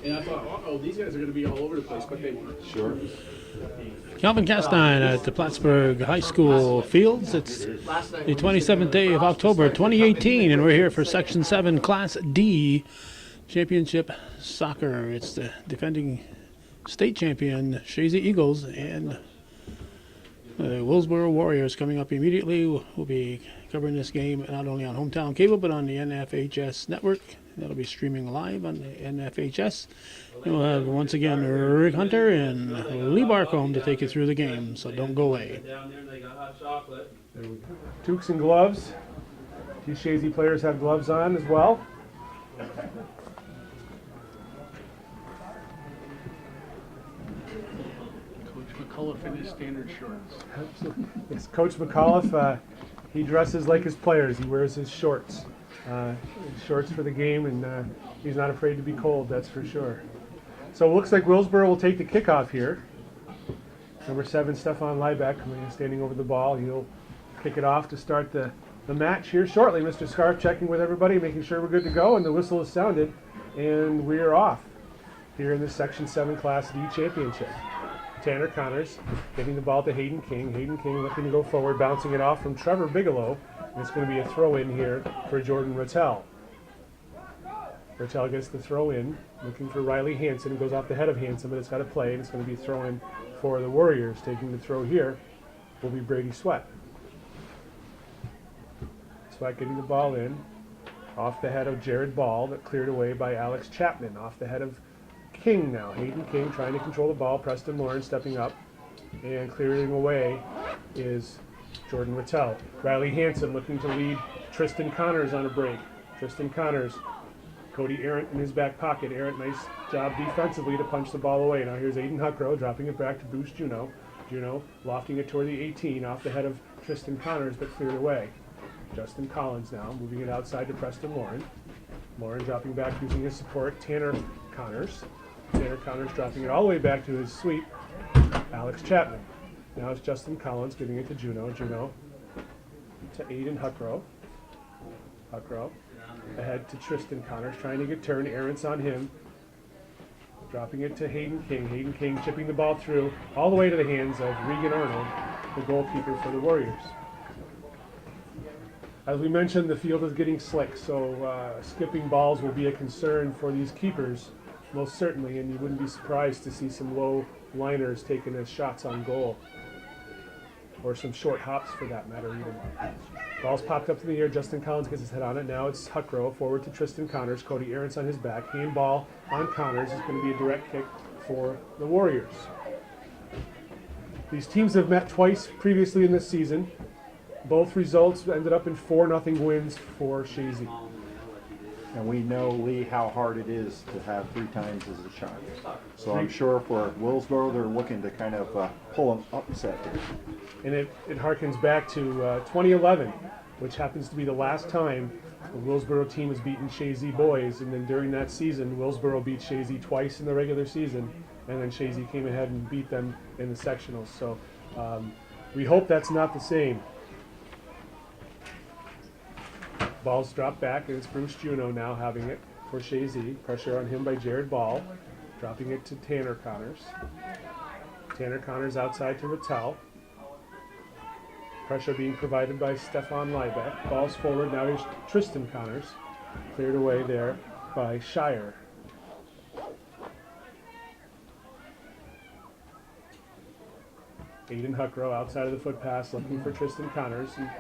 And I thought, uh-oh, these guys are going to be all over the place, but they weren't. Sure. Calvin Castine at the Plattsburgh High School fields. It's the 27th day of October 2018, and we're here for Section 7 Class D Championship Soccer. It's the defending state champion Chazy Eagles and the Willsboro Warriors coming up immediately. We'll be covering this game not only on Hometown Cable but on the NFHS network. That'll be streaming live on the NFHS. And we'll have once again Rick Hunter and Lee Barcomb to take you through the game, so don't go away. Tukes and gloves. These Chazy players have gloves on as well. Coach McCullough in his standard shorts. Yes, Coach McAuliffe, he dresses like his players. He wears his shorts. Shorts for the game, and he's not afraid to be cold, that's for sure. So it looks like Willsboro will take the kickoff here. Number 7, Stefan Liebeck, standing over the ball. He'll kick it off to start the match here shortly. Mr. Scarf checking with everybody, making sure we're good to go, and the whistle is sounded, and we're off here in the Section 7 Class D Championship. Tanner Connors getting the ball to Hayden King. Hayden King looking to go forward, bouncing it off from Trevor Bigelow. And it's going to be a throw-in here for Jordan Rattel. Rattel gets the throw-in, looking for Riley Hansen. It goes off the head of Hansen, but it's got to play, and it's going to be a throw-in for the Warriors. Taking the throw here will be Brady Sweat. Sweat getting the ball in, off the head of Jared Ball, but cleared away by Alex Chapman. Off the head of King now. Hayden King trying to control the ball. Preston Lawrence stepping up, and clearing away is Jordan Rattel. Riley Hansen looking to lead Tristan Connors on a break. Tristan Connors, Cody Arendt in his back pocket. Arendt, nice job defensively to punch the ball away. Now here's Aiden Huckrow dropping it back to Bruce Juneau. Juneau lofting it toward the 18 off the head of Tristan Connors, but cleared away. Justin Collins now moving it outside to Preston Lauren. Lauren dropping back using his support. Tanner Connors. Tanner Connors dropping it all the way back to his sweep. Alex Chapman. Now it's Justin Collins giving it to Juneau. Juneau to Aiden Huckrow. Huckrow ahead to Tristan Connors, trying to get turned. Arendt's on him. Dropping it to Hayden King. Hayden King chipping the ball through all the way to the hands of Regan Arnold, the goalkeeper for the Warriors. As we mentioned, the field is getting slick, so skipping balls will be a concern for these keepers, most certainly, and you wouldn't be surprised to see some low liners taken as shots on goal, or some short hops for that matter even. Ball's popped up in the air. Justin Collins gets his head on it. Now it's Huckrow forward to Tristan Connors. Cody Arendt's on his back. Handball on Connors is going to be a direct kick for the Warriors. These teams have met twice previously in this season. Both results ended up in 4-0 wins for Chazy. And we know, Lee, how hard it is to have 3 times as a shot. So I'm sure for Willsboro, they're looking to kind of pull an upset here. And it harkens back to 2011, which happens to be the last time the Willsboro team has beaten Chazy boys. And then during that season, Willsboro beat Chazy twice in the regular season, and then Chazy came ahead and beat them in the sectionals. So we hope that's not the same. Ball's dropped back, and it's Bruce Juneau now having it for Chazy. Pressure on him by Jared Ball. Dropping it to Tanner Connors. Tanner Connors outside to Rattel. Pressure being provided by Stefan Liebeck. Ball's forward, now here's Tristan Connors. Cleared away there by Shire. Aiden Huckrow outside of the foot pass, looking for Tristan Connors. And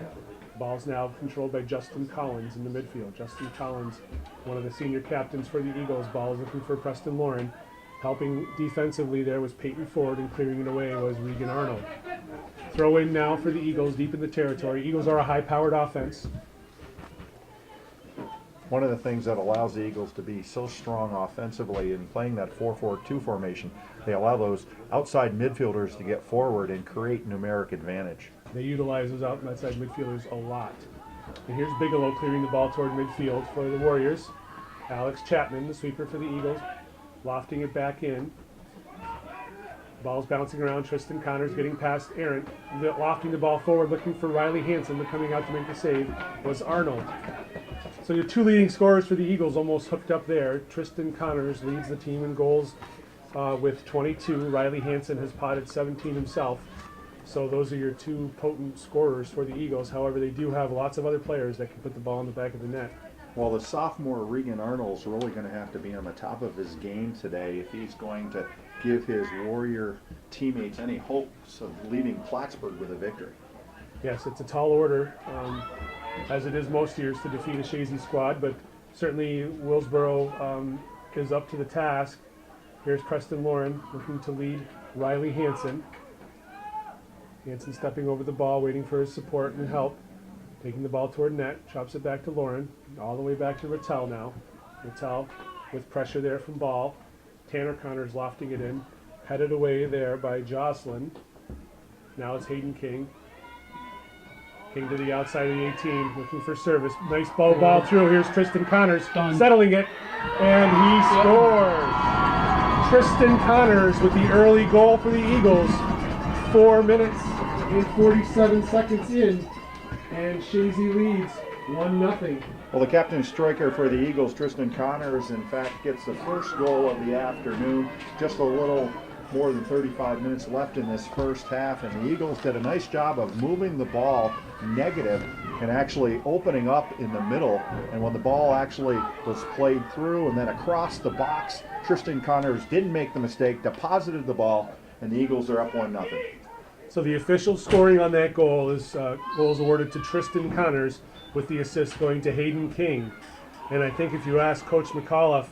ball's now controlled by Justin Collins in the midfield. Justin Collins, one of the senior captains for the Eagles. Ball is looking for Preston Lauren. Helping defensively there was Peyton Ford, and clearing it away was Regan Arnold. Throw in now for the Eagles deep in the territory. Eagles are a high-powered offense. One of the things that allows the Eagles to be so strong offensively in playing that 4-4-2 formation, they allow those outside midfielders to get forward and create numeric advantage. They utilize those outside midfielders a lot. And here's Bigelow clearing the ball toward midfield for the Warriors. Alex Chapman, the sweeper for the Eagles, lofting it back in. Ball's bouncing around. Tristan Connors getting past Arendt, lofting the ball forward, looking for Riley Hansen, but coming out to make the save was Arnold. So your two leading scorers for the Eagles almost hooked up there. Tristan Connors leads the team in goals with 22. Riley Hansen has potted 17 himself. So those are your two potent scorers for the Eagles. However, they do have lots of other players that can put the ball in the back of the net. Well, the sophomore Regan Arnold's really going to have to be on the top of his game today if he's going to give his Warrior teammates any hopes of leaving Plattsburgh with a victory. Yes, it's a tall order, as it is most years, to defeat a Chazy squad, but certainly Willsboro is up to the task. Here's Preston Lauren looking to lead Riley Hansen. Hansen stepping over the ball, waiting for his support and help. Taking the ball toward net, chops it back to Lauren, all the way back to Rattel now. Rattel with pressure there from Ball. Tanner Connors lofting it in, headed away there by Jocelyn. Now it's Hayden King. King to the outside of the 18, looking for service. Nice ball through. Here's Tristan Connors settling it, and he scores. Tristan Connors with the early goal for the Eagles. 4 minutes and 47 seconds in, and Chazy leads 1-0. Well, the captain striker for the Eagles, Tristan Connors, in fact, gets the first goal of the afternoon. Just a little more than 35 minutes left in this first half, and the Eagles did a nice job of moving the ball negative and actually opening up in the middle. And when the ball actually was played through and then across the box, Tristan Connors didn't make the mistake, deposited the ball, and the Eagles are up 1-0. So the official scoring on that goal is goals awarded to Tristan Connors, with the assist going to Hayden King. And I think if you ask Coach McAuliffe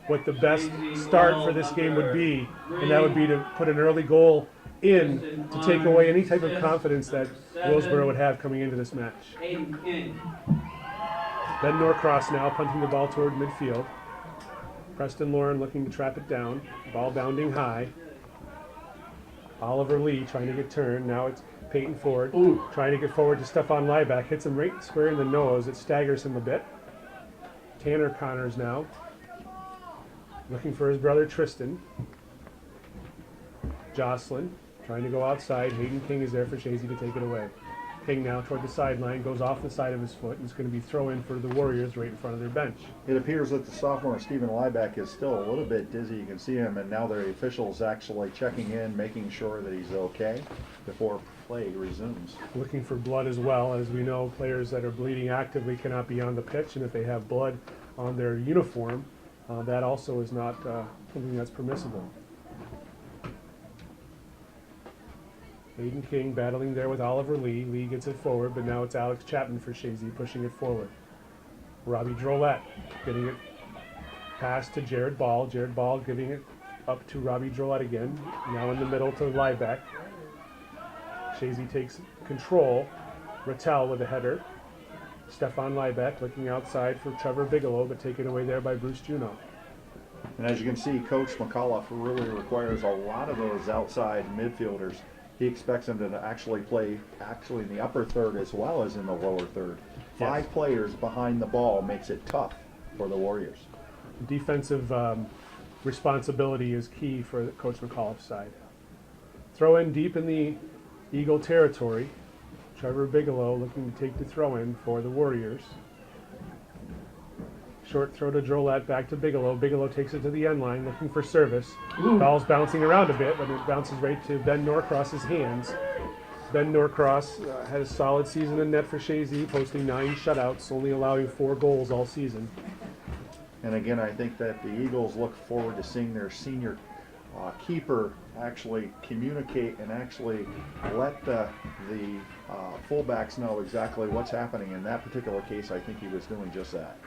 what the best start for this game would be, and that would be to put an early goal in to take away any type of confidence that Willsboro would have coming into this match. Ben Norcross now punting the ball toward midfield. Preston Lauren looking to trap it down. Ball bounding high. Oliver Lee trying to get turned. Now it's Peyton Ford trying to get forward to Stefan Lieback. Hits him right square in the nose. It staggers him a bit. Tanner Connors now looking for his brother Tristan. Jocelyn trying to go outside. Hayden King is there for Chazy to take it away. King now toward the sideline, goes off the side of his foot, and it's going to be throw-in for the Warriors right in front of their bench. It appears that the sophomore Stephen Lieback is still a little bit dizzy. You can see him, and now the officials actually checking in, making sure that he's okay before play resumes. Looking for blood as well. As we know, players that are bleeding actively cannot be on the pitch, and if they have blood on their uniform, that also is not something that's permissible. Hayden King battling there with Oliver Lee. Lee gets it forward, but now it's Alex Chapman for Chazy pushing it forward. Robbie Drolet getting it passed to Jared Ball. Jared Ball giving it up to Robbie Drolet again. Now in the middle to Lieback. Chazy takes control. Rattel with a header. Stefan Lieback looking outside for Trevor Bigelow, but taken away there by Bruce Juno. And as you can see, Coach McAuliffe really requires a lot of those outside midfielders. He expects them to actually play in the upper third as well as in the lower third. Five players behind the ball makes it tough for the Warriors. Defensive responsibility is key for Coach McAuliffe's side. Throw in deep in the Eagle territory. Trevor Bigelow looking to take the throw in for the Warriors. Short throw to Drolet, back to Bigelow. Bigelow takes it to the end line, looking for service. Ball's bouncing around a bit, but it bounces right to Ben Norcross's hands. Ben Norcross had a solid season in net for Chazy, posting 9 shutouts, only allowing 4 goals all season. And again, I think that the Eagles look forward to seeing their senior keeper actually communicate and actually let the fullbacks know exactly what's happening. In that particular case, I think he was doing just that.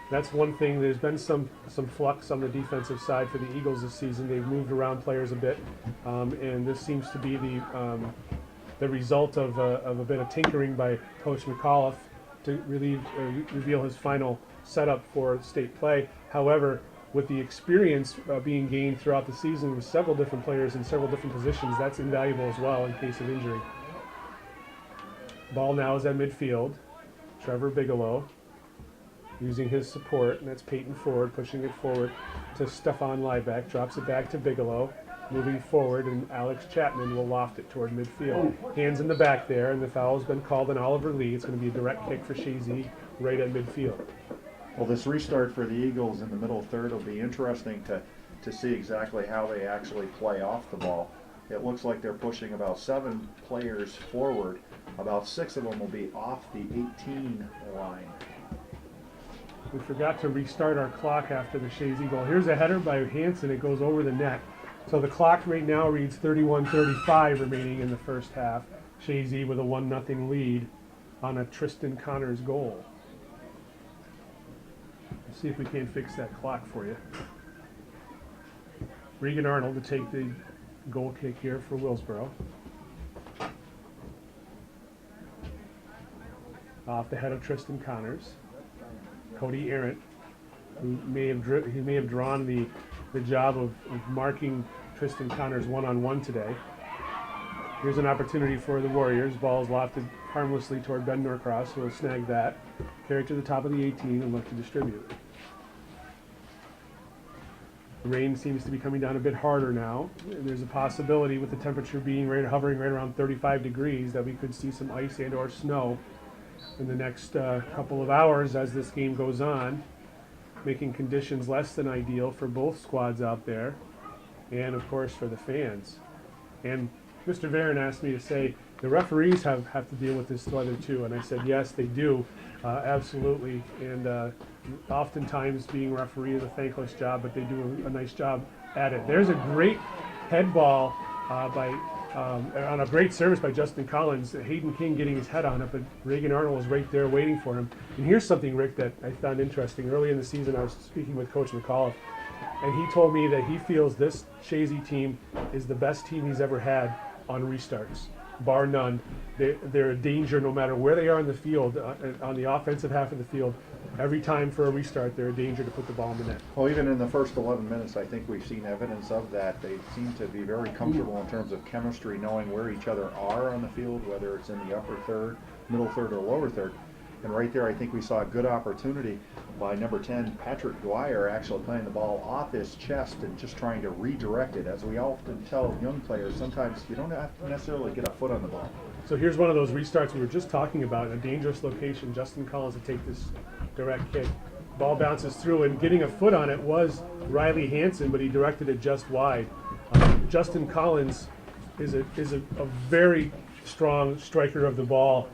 That's one thing. There's been some flux on the defensive side for the Eagles this season. They've moved around players a bit, and this seems to be the result of a bit of tinkering by Coach McAuliffe to reveal his final setup for state play. However, with the experience being gained throughout the season with several different players in several different positions, that's invaluable as well in case of injury. Ball now is at midfield. Trevor Bigelow using his support, and that's Peyton Ford pushing it forward to Stefan Lieback, drops it back to Bigelow, moving forward, and Alex Chapman will loft it toward midfield. Hands in the back there, and the foul's been called on Oliver Lee. It's going to be a direct kick for Chazy right at midfield. Well, this restart for the Eagles in the middle third will be interesting to see exactly how they actually play off the ball. It looks like they're pushing about 7 players forward. About 6 of them will be off the 18 line. We forgot to restart our clock after the Chazy goal. Here's a header by Hansen. It goes over the net. So the clock right now reads 31:35 remaining in the first half. Chazy with a 1-0 lead on a Tristan Connors goal. Let's see if we can't fix that clock for you. Regan Arnold to take the goal kick here for Willsboro. Off the head of Tristan Connors. Cody Arendt, who may have drawn the job of marking Tristan Connors one-on-one today. Here's an opportunity for the Warriors. Ball is lofted harmlessly toward Ben Norcross, who will snag that, carry it to the top of the 18 and look to distribute. The rain seems to be coming down a bit harder now. And there's a possibility, with the temperature being hovering right around 35 degrees, that we could see some ice and or snow in the next couple of hours as this game goes on, making conditions less than ideal for both squads out there, and of course for the fans. And Mr. Varon asked me to say, the referees have to deal with this weather too, and I said yes, they do, absolutely. And oftentimes being a referee is a thankless job, but they do a nice job at it. There's a great head ball on a great service by Justin Collins. Hayden King getting his head on it, but Reagan Arnold was right there waiting for him. And here's something, Rick, that I found interesting. Early in the season, I was speaking with Coach McAuliffe, and he told me that he feels this Chazy team is the best team he's ever had on restarts, bar none. They're a danger no matter where they are in the field, on the offensive half of the field. Every time for a restart, they're a danger to put the ball in the net. Well, even in the first 11 minutes, I think we've seen evidence of that. They seem to be very comfortable in terms of chemistry, knowing where each other are on the field, whether it's in the upper third, middle third, or lower third. And right there, I think we saw a good opportunity by number 10, Patrick Dwyer, actually playing the ball off his chest and just trying to redirect it. As we often tell young players, sometimes you don't have to necessarily get a foot on the ball. So here's one of those restarts we were just talking about in a dangerous location. Justin Collins to take this direct kick. Ball bounces through, and getting a foot on it was Riley Hansen, but he directed it just wide. Justin Collins is a very strong striker of the ball.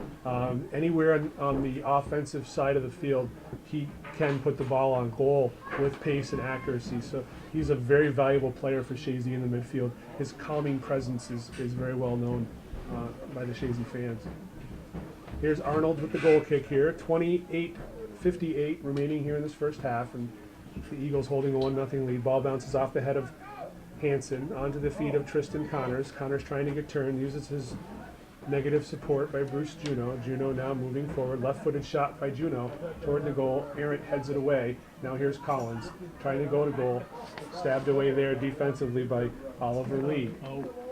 Anywhere on the offensive side of the field, he can put the ball on goal with pace and accuracy. So he's a very valuable player for Chazy in the midfield. His calming presence is very well known by the Chazy fans. Here's Arnold with the goal kick here. 28:58 remaining here in this first half, and the Eagles holding a 1-0 lead. Ball bounces off the head of Hansen onto the feet of Tristan Connors. Connors trying to get turned, uses his negative support by Bruce Juno. Juno now moving forward. Left-footed shot by Juno toward the goal. Arendt heads it away. Now here's Collins trying to go to goal. Stabbed away there defensively by Oliver Lee.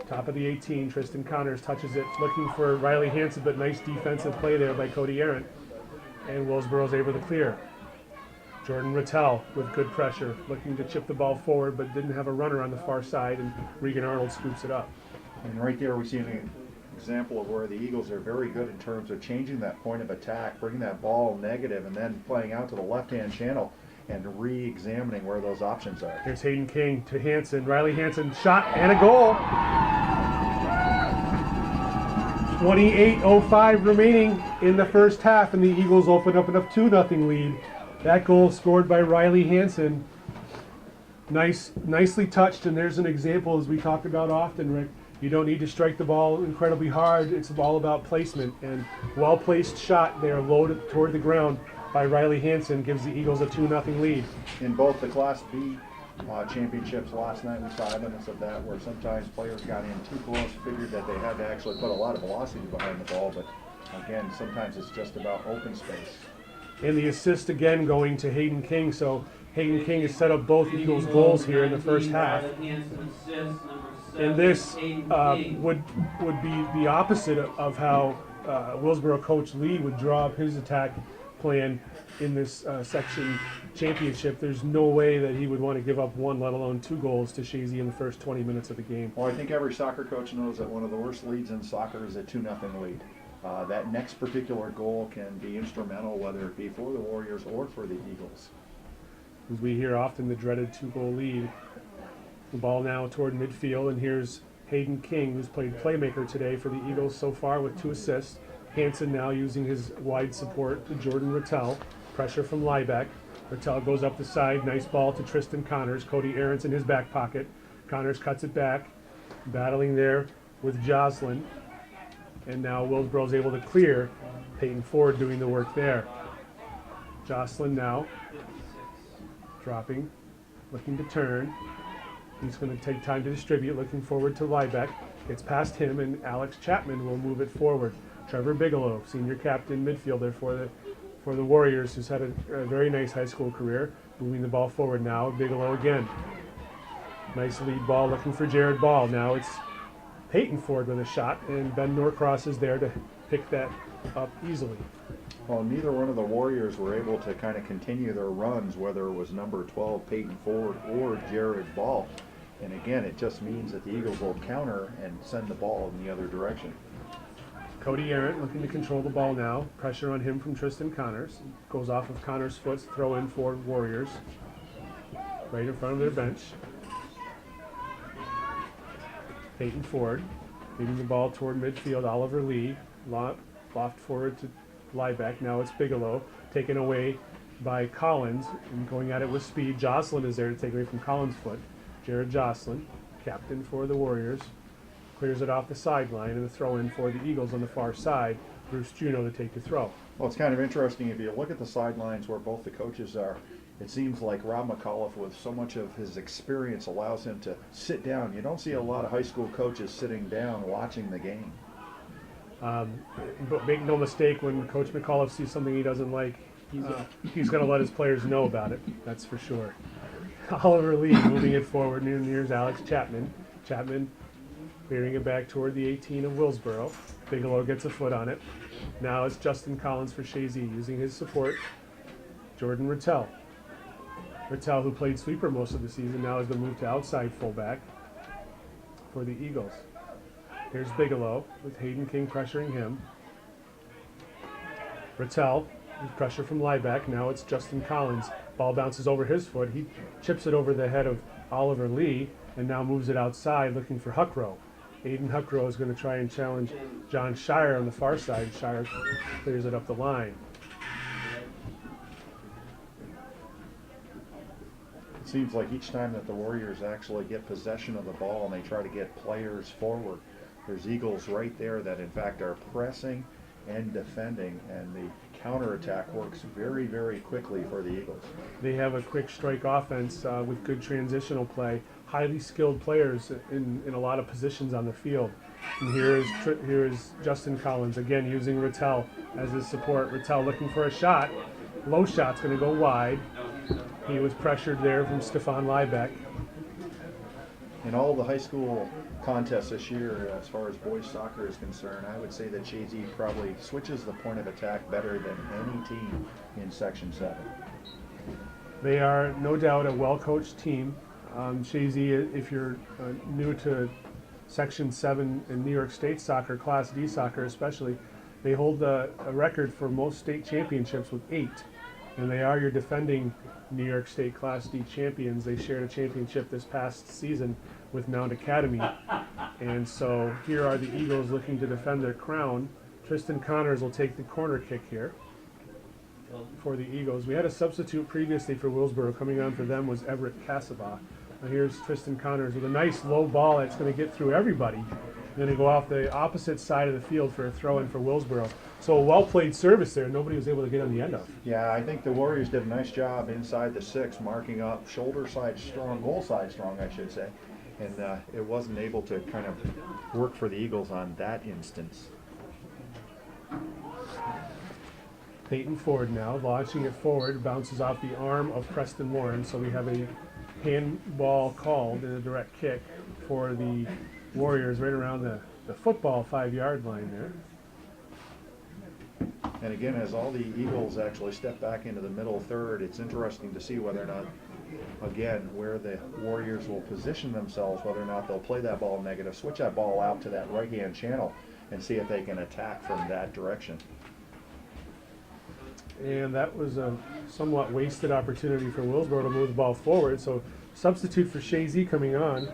Top of the 18, Tristan Connors touches it, looking for Riley Hansen, but nice defensive play there by Cody Arendt. And Willsboro's able to clear. Jordan Rattel with good pressure, looking to chip the ball forward, but didn't have a runner on the far side, and Regan Arnold scoops it up. And right there we see an example of where the Eagles are very good in terms of changing that point of attack, bringing that ball negative, and then playing out to the left-hand channel and re-examining where those options are. Here's Hayden King to Hansen. Riley Hansen shot and a goal. 28:05 remaining in the first half, and the Eagles open up a 2-0 lead. That goal scored by Riley Hansen. Nicely touched, and there's an example, as we talk about often, Rick. You don't need to strike the ball incredibly hard. It's all about placement, and well-placed shot there, loaded toward the ground by Riley Hansen, gives the Eagles a 2-0 lead. In both the Class B championships last night, we saw evidence of that, where sometimes players got in too close, figured that they had to actually put a lot of velocity behind the ball, but again, sometimes it's just about open space. And the assist again going to Hayden King, so Hayden King has set up both Eagles goals here in the first half. And this would be the opposite of how Willsboro coach Lee would draw up his attack plan in this section championship. There's no way that he would want to give up one, let alone 2 goals to Chazy in the first 20 minutes of the game. Well, I think every soccer coach knows that one of the worst leads in soccer is a 2-0 lead. that next particular goal can be instrumental, whether it be for the Warriors or for the Eagles. As we hear often, the dreaded 2-goal lead. The ball now toward midfield, and here's Hayden King, who's played playmaker today for the Eagles so far with 2 assists. Hansen now using his wide support to Jordan Rattel. Pressure from Liebeck. Rattel goes up the side. Nice ball to Tristan Connors. Cody Arendt's in his back pocket. Connors cuts it back. Battling there with Jocelyn. And now Willsboro's able to clear. Peyton Ford doing the work there. Jocelyn now dropping, looking to turn. He's going to take time to distribute, looking forward to Liebeck. Gets past him, and Alex Chapman will move it forward. Trevor Bigelow, senior captain midfielder for the Warriors, who's had a very nice high school career, moving the ball forward now. Bigelow again. Nice lead ball, looking for Jared Ball. Now it's Peyton Ford with a shot, and Ben Norcross is there to pick that up easily. Well, neither one of the Warriors were able to kind of continue their runs, whether it was number 12 Peyton Ford or Jared Ball. And again, it just means that the Eagles will counter and send the ball in the other direction. Cody Arendt looking to control the ball now. Pressure on him from Tristan Connors. Goes off of Connors' foot, throw in for Warriors. Right in front of their bench. Peyton Ford leading the ball toward midfield. Oliver Lee. Loft forward to Liebeck. Now it's Bigelow. Taken away by Collins and going at it with speed. Jocelyn is there to take away from Collins' foot. Jared Jocelyn, captain for the Warriors, clears it off the sideline, and the throw in for the Eagles on the far side. Bruce Juno to take the throw. Well, it's kind of interesting if you look at the sidelines where both the coaches are. It seems like Rob McAuliffe, with so much of his experience, allows him to sit down. You don't see a lot of high school coaches sitting down watching the game. But make no mistake, when Coach McAuliffe sees something he doesn't like, he's going to let his players know about it. That's for sure. Oliver Lee moving it forward. Here's Alex Chapman. Chapman clearing it back toward the 18 of Willsboro. Bigelow gets a foot on it. Now it's Justin Collins for Chazy using his support. Jordan Rattel. Rattel, who played sweeper most of the season, now has been moved to outside fullback for the Eagles. Here's Bigelow with Hayden King pressuring him. Rattel, pressure from Liebeck. Now it's Justin Collins. Ball bounces over his foot. He chips it over the head of Oliver Lee and now moves it outside looking for Huckrow. Aiden Huckrow is going to try and challenge John Shire on the far side. Shire clears it up the line. It seems like each time that the Warriors actually get possession of the ball and they try to get players forward, there's Eagles right there that in fact are pressing and defending, and the counterattack works very, very quickly for the Eagles. They have a quick strike offense with good transitional play, highly skilled players in a lot of positions on the field. And here is Justin Collins again using Rattel as his support. Rattel looking for a shot. Low shot's going to go wide. He was pressured there from Stefan Liebeck. In all the high school contests this year, as far as boys soccer is concerned, I would say that Chazy probably switches the point of attack better than any team in Section 7. They are no doubt a well-coached team. Chazy, if you're new to Section 7 in New York State soccer, Class D soccer especially, they hold a record for most state championships with 8. And they are your defending New York State Class D champions. They shared a championship this past season with Mount Academy. And so here are the Eagles looking to defend their crown. Tristan Connors will take the corner kick here for the Eagles. We had a substitute previously for Willsboro. Coming on for them was Everett Casaba. Now here's Tristan Connors with a nice low ball that's going to get through everybody. Then they go off the opposite side of the field for a throw-in for Willsboro. So a well-played service there. Nobody was able to get on the end of. Yeah, I think the Warriors did a nice job inside the 6, marking up shoulder side strong, goal side strong, I should say. And it wasn't able to kind of work for the Eagles on that instance. Peyton Ford now launching it forward, bounces off the arm of Preston Warren. So we have a handball called and a direct kick for the Warriors right around the football 5-yard line there. And again, as all the Eagles actually step back into the middle third, it's interesting to see whether or not, again, where the Warriors will position themselves, whether or not they'll play that ball negative, switch that ball out to that right-hand channel. and see if they can attack from that direction. And that was a somewhat wasted opportunity for Willsboro to move the ball forward. So substitute for Chazy coming on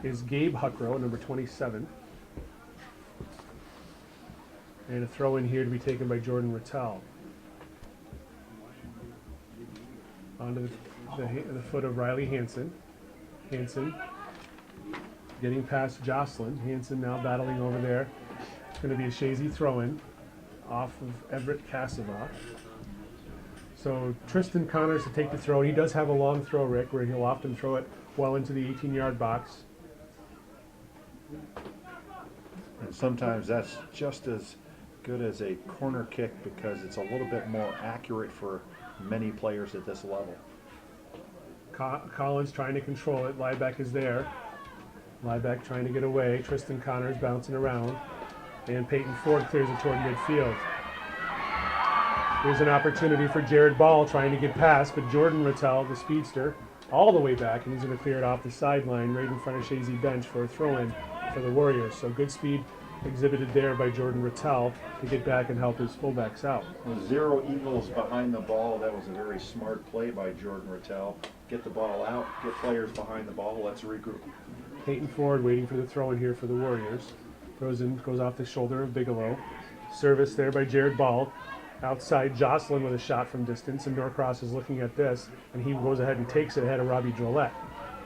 is Gabe Huckrow, number 27. And a throw in here to be taken by Jordan Rattel. Onto the foot of Riley Hansen. Hansen getting past Jocelyn. Hansen now battling over there. It's going to be a Chazy throw-in off of Everett Cassava. So Tristan Connors to take the throw. He does have a long throw, Rick, where he'll often throw it well into the 18-yard box. And sometimes that's just as good as a corner kick because it's a little bit more accurate for many players at this level. Collins trying to control it. Liebeck is there. Liebeck trying to get away. Tristan Connors bouncing around. And Peyton Ford clears it toward midfield. Here's an opportunity for Jared Ball trying to get past, but Jordan Rattel, the speedster, all the way back, and he's going to clear it off the sideline right in front of Chazy bench for a throw-in for the Warriors. So good speed exhibited there by Jordan Rattel to get back and help his fullbacks out. With 0 Eagles behind the ball, that was a very smart play by Jordan Rattel. Get the ball out, get players behind the ball, let's regroup. Peyton Ford waiting for the throw-in here for the Warriors. Throws in, goes off the shoulder of Bigelow. Service there by Jared Ball. Outside Jocelyn with a shot from distance, and Norcross is looking at this, and he goes ahead and takes it ahead of Robbie Drolet.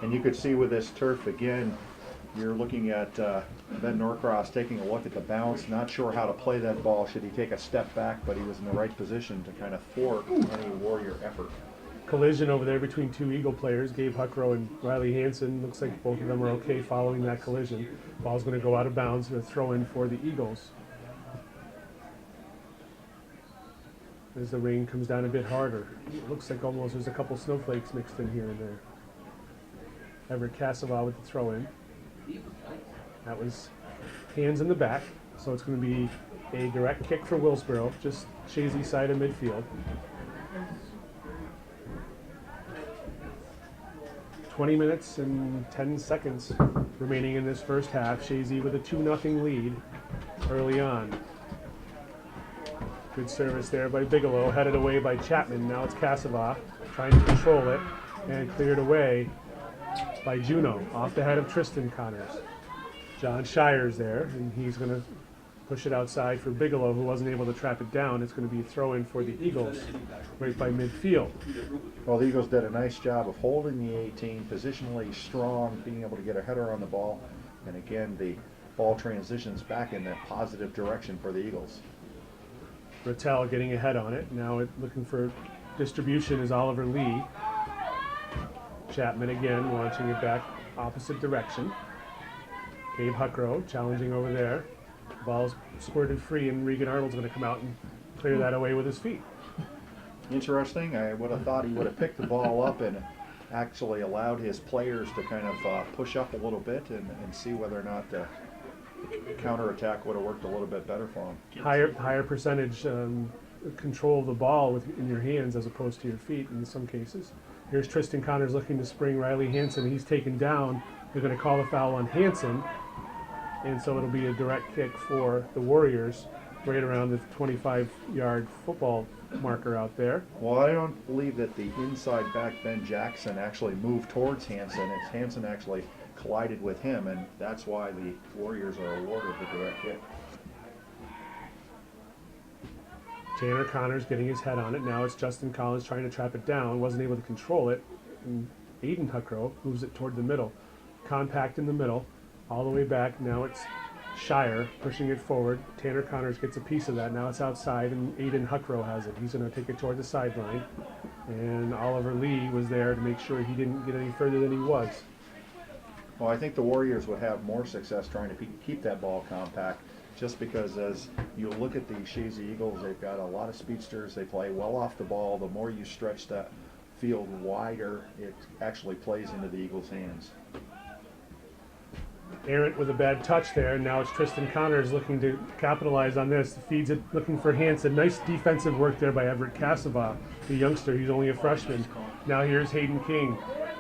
And you could see with this turf again, you're looking at Ben Norcross taking a look at the bounce, not sure how to play that ball. Should he take a step back, but he was in the right position to kind of thwart any Warrior effort. Collision over there between two Eagle players, Gabe Huckrow and Riley Hansen. Looks like both of them are okay following that collision. Ball's going to go out of bounds and a throw in for the Eagles. As the rain comes down a bit harder. It looks like almost there's a couple snowflakes mixed in here and there. Everett Cassava with the throw in. That was hands in the back, so it's going to be a direct kick for Willsboro, just Chazy side of midfield. 20 minutes and 10 seconds remaining in this first half. Chazy with a 2-0 lead early on. Good service there by Bigelow, headed away by Chapman. Now it's Cassava trying to control it and cleared away by Juneau off the head of Tristan Connors. John Shire's there, and he's going to push it outside for Bigelow, who wasn't able to trap it down. It's going to be a throw-in for the Eagles right by midfield. Well, the Eagles did a nice job of holding the 18, positionally strong, being able to get a header on the ball, and again, the ball transitions back in that positive direction for the Eagles. Rattel getting ahead on it. Now looking for distribution is Oliver Lee. Chapman again launching it back opposite direction. Gabe Huckrow challenging over there. Ball's squirted free, and Regan Arnold's going to come out and clear that away with his feet. Interesting. I would have thought he would have picked the ball up and actually allowed his players to kind of push up a little bit and see whether or not the counterattack would have worked a little bit better for him. Higher percentage control of the ball in your hands as opposed to your feet in some cases. Here's Tristan Connors looking to spring Riley Hansen. He's taken down. They're going to call a foul on Hansen, and so it'll be a direct kick for the Warriors right around the 25-yard football marker out there. Well, I don't believe that the inside back Ben Jackson actually moved towards Hansen. It's Hansen actually collided with him, and that's why the Warriors are awarded the direct kick. Tanner Connors getting his head on it. Now it's Justin Collins trying to trap it down. Wasn't able to control it. And Aiden Huckrow moves it toward the middle. Compact in the middle. All the way back. Now it's Shire pushing it forward. Tanner Connors gets a piece of that. Now it's outside, and Aiden Huckrow has it. He's going to take it toward the sideline. And Oliver Lee was there to make sure he didn't get any further than he was. Well, I think the Warriors would have more success trying to keep that ball compact, just because as you look at the Chazy Eagles, they've got a lot of speedsters. They play well off the ball. The more you stretch that field wider, it actually plays into the Eagles' hands. Errant with a bad touch there. Now it's Tristan Connors looking to capitalize on this. Feeds it, looking for Hansen. Nice defensive work there by Everett Cassava, the youngster. He's only a freshman. Now here's Hayden King.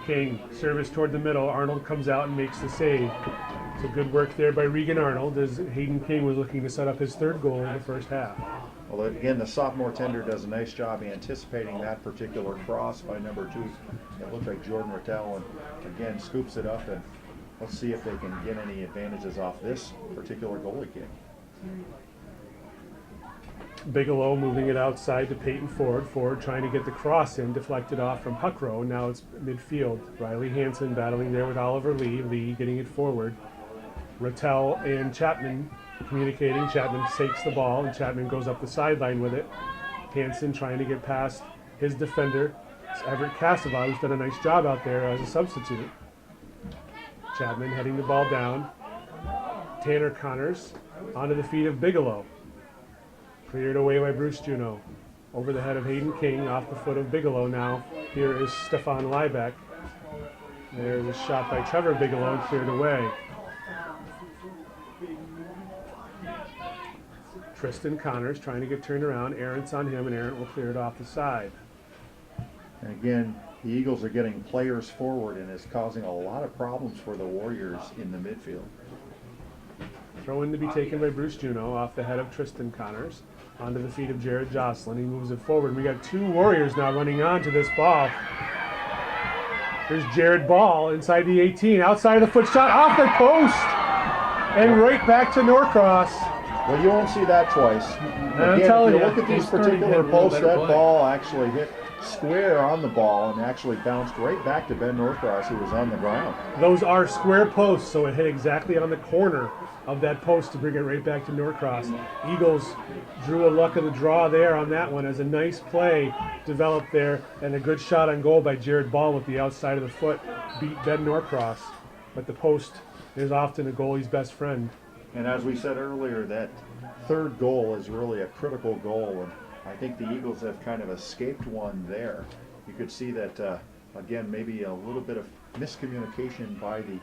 King, service toward the middle. Arnold comes out and makes the save. So good work there by Regan Arnold as Hayden King was looking to set up his third goal in the first half. Well, again, the sophomore tender does a nice job anticipating that particular cross by number 2. It looked like Jordan Rattel, and again scoops it up, and let's see if they can get any advantages off this particular goalie kick. Bigelow moving it outside to Peyton Ford. Ford trying to get the cross in, deflected off from Huckrow. Now it's midfield. Riley Hansen battling there with Oliver Lee. Lee getting it forward. Rattel and Chapman communicating. Chapman takes the ball, and Chapman goes up the sideline with it. Hansen trying to get past his defender. It's Everett Casava, who's done a nice job out there as a substitute. Chapman heading the ball down. Tanner Connors onto the feet of Bigelow. Cleared away by Bruce Juneau. Over the head of Hayden King, off the foot of Bigelow now. Here is Stefan Liebeck. There's a shot by Trevor Bigelow and cleared away. Tristan Connors trying to get turned around. Arendt's on him, and Arendt will clear it off the side. And again, the Eagles are getting players forward, and it's causing a lot of problems for the Warriors in the midfield. Throw in to be taken by Bruce Juneau off the head of Tristan Connors. Onto the feet of Jared Jocelyn. He moves it forward. We got 2 Warriors now running on to this ball. There's Jared Ball inside the 18. Outside of the foot shot. Off the post. And right back to Norcross. Well, you won't see that twice. I'm Again, telling if you you, look at these he's starting to particular hit a little posts, better that play. ball actually hit square on the ball and actually bounced right back to Ben Norcross, who was on the ground. Those are square posts, so it hit exactly on the corner of that post to bring it right back to Norcross. Eagles drew a luck of the draw there on that one as a nice play developed there, and a good shot on goal by Jared Ball with the outside of the foot beat Ben Norcross. But the post is often a goalie's best friend. And as we said earlier, that third goal is really a critical goal, and I think the Eagles have kind of escaped one there. You could see that, again, maybe a little bit of miscommunication by the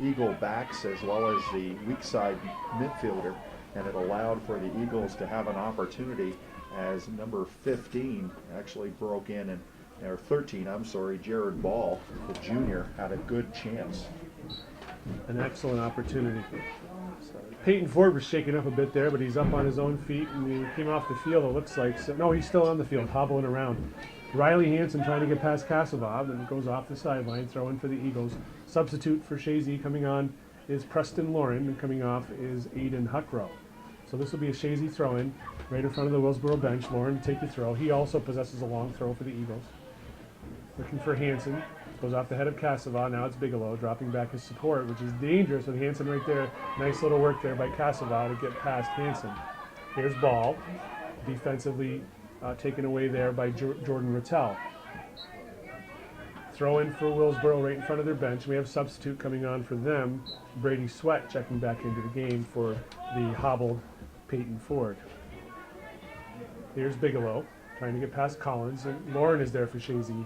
Eagle backs as well as the weak side midfielder, and it allowed for the Eagles to have an opportunity as number 15 actually broke in, and or 13, I'm sorry, Jared Ball, the junior, had a good chance. An excellent opportunity. Peyton Ford was shaken up a bit there, but he's up on his own feet, and he came off the field, it looks like. So, no, he's still on the field, hobbling around. Riley Hansen trying to get past Kasavov, and goes off the sideline, throwing for the Eagles. Substitute for Chazy coming on is Preston Lauren, and coming off is Aiden Huckrow. So this will be a Chazy throw-in right in front of the Willsboro bench. Lauren, take the throw. He also possesses a long throw for the Eagles. Looking for Hansen. Goes off the head of Kasava. Now it's Bigelow dropping back his support, which is dangerous with Hansen right there. Nice little work there by Kasava to get past Hansen. Here's Ball. Defensively taken away there by Jordan Rattel. Throw in for Willsboro right in front of their bench. We have substitute coming on for them. Brady Sweat checking back into the game for the hobbled Peyton Ford. Here's Bigelow trying to get past Collins, and Lauren is there for Chazy.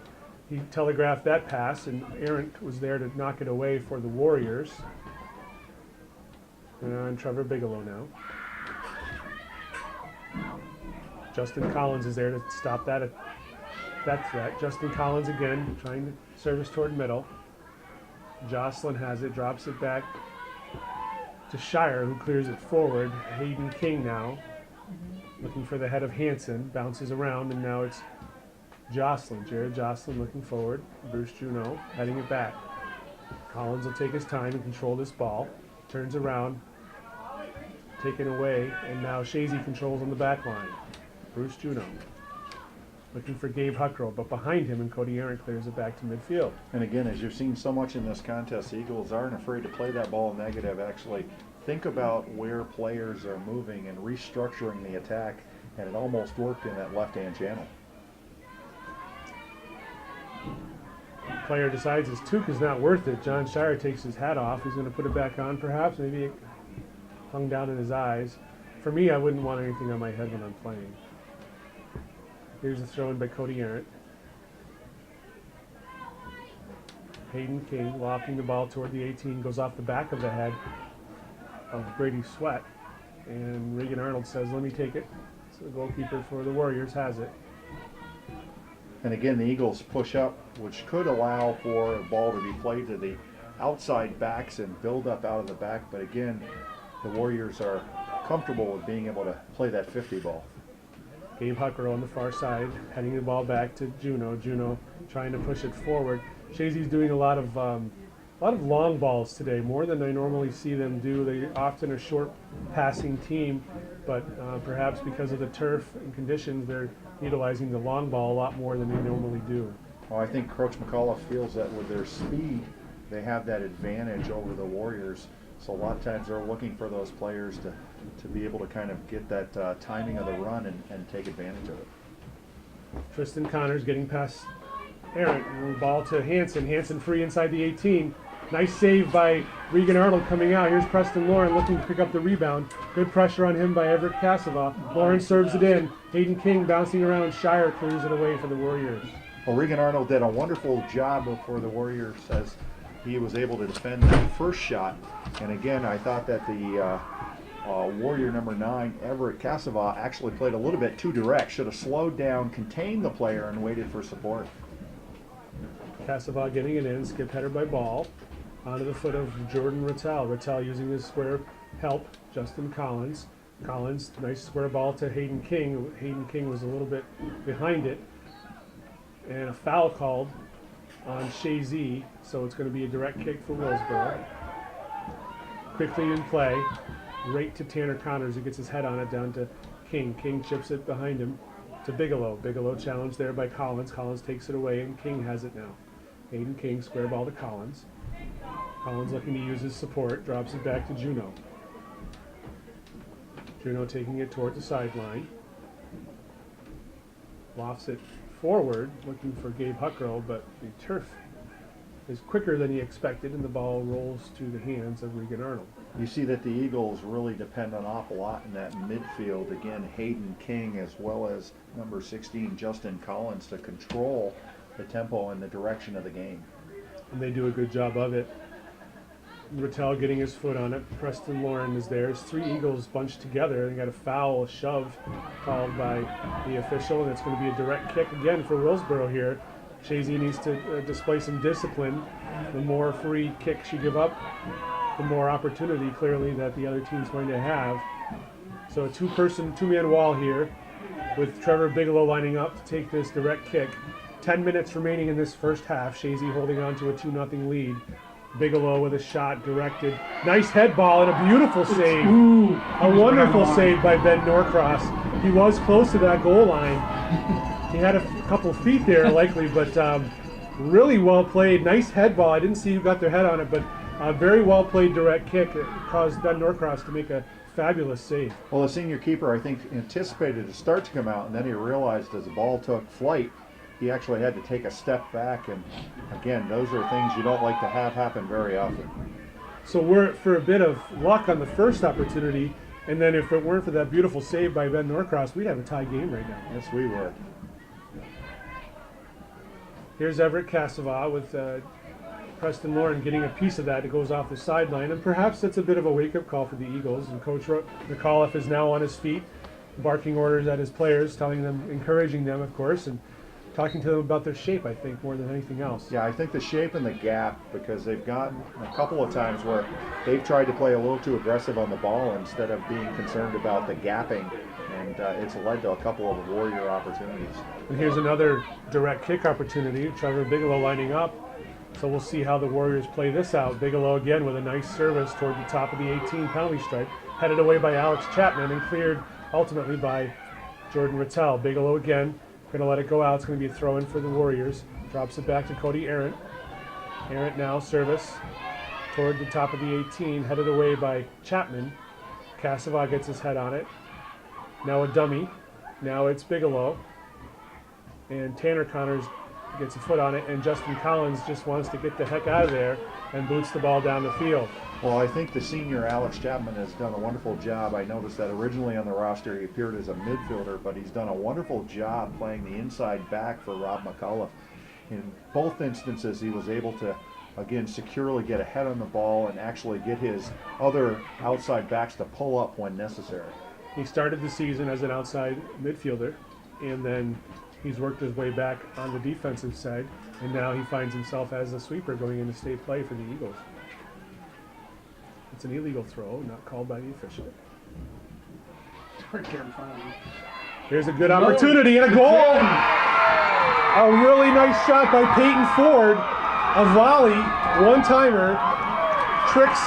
He telegraphed that pass, and Arendt was there to knock it away for the Warriors. And Trevor Bigelow now. Justin Collins is there to stop that threat. Justin Collins again trying to service toward middle. Jocelyn has it, drops it back to Shire, who clears it forward. Hayden King now looking for the head of Hansen, bounces around, and now it's Jocelyn, Jared Jocelyn looking forward. Bruce Juneau heading it back. Collins will take his time and control this ball. Turns around, taken away, and now Chazy controls on the back line. Bruce Juneau looking for Gabe Huckrow, but behind him, and Cody Arendt clears it back to midfield. And again, as you've seen so much in this contest, the Eagles aren't afraid to play that ball negative. Actually, think about where players are moving and restructuring the attack, and it almost worked in that left-hand channel. Player decides his toque is not worth it. John Shire takes his hat off. He's going to put it back on, perhaps. Maybe it hung down in his eyes. For me, I wouldn't want anything on my head when I'm playing. Here's a throw in by Cody Arendt. Hayden King walking the ball toward the 18, goes off the back of the head of Brady Sweat. And Regan Arnold says, let me take it. So the goalkeeper for the Warriors has it. And again, the Eagles push up, which could allow for a ball to be played to the outside backs and build up out of the back. But again, the Warriors are comfortable with being able to play that 50 ball. Gabe Huckrow on the far side, heading the ball back to Juneau. Juneau trying to push it forward. Chazy's doing a lot of long balls today, more than I normally see them do. They often a short passing team, but perhaps because of the turf and conditions, they're utilizing the long ball a lot more than they normally do. Well, I think Coach McAuliffe feels that with their speed, they have that advantage over the Warriors. So a lot of times they're looking for those players to be able to kind of get that timing of the run and take advantage of it. Tristan Connors getting past Aaron. And the ball to Hansen. Hansen free inside the 18. Nice save by Regan Arnold coming out. Here's Preston Lauren looking to pick up the rebound. Good pressure on him by Everett Cassava. Lauren serves it in. Hayden King bouncing around. Shire clears it away for the Warriors. Well, Regan Arnold did a wonderful job for the Warriors as he was able to defend that first shot. And again, I thought that the Warrior number 9, Everett Cassava, actually played a little bit too direct. Should have slowed down, contained the player, and waited for support. Cassava getting it in. Skip header by Ball. Onto the foot of Jordan Rattel. Rattel using his square help. Justin Collins. Collins, nice square ball to Hayden King. Hayden King was a little bit behind it. And a foul called on Chazy, so it's going to be a direct kick for Willsboro. Quickly in play, right to Tanner Connors, who gets his head on it down to King. King chips it behind him to Bigelow. Bigelow challenged there by Collins. Collins takes it away, and King has it now. Hayden King, square ball to Collins. Collins looking to use his support, drops it back to Juneau. Juneau taking it toward the sideline. Lofts it forward, looking for Gabe Huckrow, but the turf is quicker than he expected, and the ball rolls to the hands of Regan Arnold. You see that the Eagles really depend an awful lot in that midfield. Again, Hayden King as well as number 16, Justin Collins, to control the tempo and the direction of the game. And they do a good job of it. Rattel getting his foot on it. Preston Lauren is there. There's 3 Eagles bunched together. They got a foul, a shove called by the official, and it's going to be a direct kick again for Willsboro here. Chazy needs to display some discipline. The more free kicks you give up, the more opportunity clearly that the other team's going to have. So a two-man wall here with Trevor Bigelow lining up to take this direct kick. 10 minutes remaining in this first half. Chazy holding on to a 2-0 lead. Bigelow with a shot directed. Nice head ball and a beautiful save. Ooh, A wonderful save by Ben Norcross. He was close to that goal line. He had a couple feet there likely, but really well played. Nice head ball. I didn't see who got their head on it, but a very well played direct kick. It caused Ben Norcross to make a fabulous save. Well, the senior keeper, I think, anticipated the start to come out, and then he realized as the ball took flight, he actually had to take a step back, and again, those are things you don't like to have happen very often. So we're for a bit of luck on the first opportunity, and then if it weren't for that beautiful save by Ben Norcross, we'd have a tie game right now. Yes, we would. Here's Everett Cassava with Preston Lauren getting a piece of that. It goes off the sideline, and perhaps that's a bit of a wake-up call for the Eagles. And Coach McAuliffe is now on his feet, barking orders at his players, telling them, encouraging them, of course, and talking to them about their shape, I think, more than anything else. Yeah, I think the shape and the gap, because they've gotten a couple of times where they've tried to play a little too aggressive on the ball instead of being concerned about the gapping, and it's led to a couple of Warrior opportunities. And here's another direct kick opportunity. Trevor Bigelow lining up. So we'll see how the Warriors play this out. Bigelow again with a nice service toward the top of the 18 penalty stripe. Headed away by Alex Chapman and cleared ultimately by Jordan Rattel. Bigelow again. Going to let it go out. It's going to be a throw-in for the Warriors. Drops it back to Cody Arendt. Arendt now service toward the top of the 18. Headed away by Chapman. Cassava gets his head on it. Now a dummy. Now it's Bigelow. And Tanner Connors gets a foot on it. And Justin Collins just wants to get the heck out of there and boots the ball down the field. Well, I think the senior Alex Chapman has done a wonderful job. I noticed that originally on the roster he appeared as a midfielder, but he's done a wonderful job playing the inside back for Rob McAuliffe. In both instances, he was able to, again, securely get ahead on the ball and actually get his other outside backs to pull up when necessary. He started the season as an outside midfielder and then He's worked his way back on the defensive side, and now he finds himself as a sweeper going into state play for the Eagles. It's an illegal throw, not called by the official. It's right there in front of me. Here's a good opportunity and a goal! A really nice shot by Peyton Ford. A volley, one-timer, tricks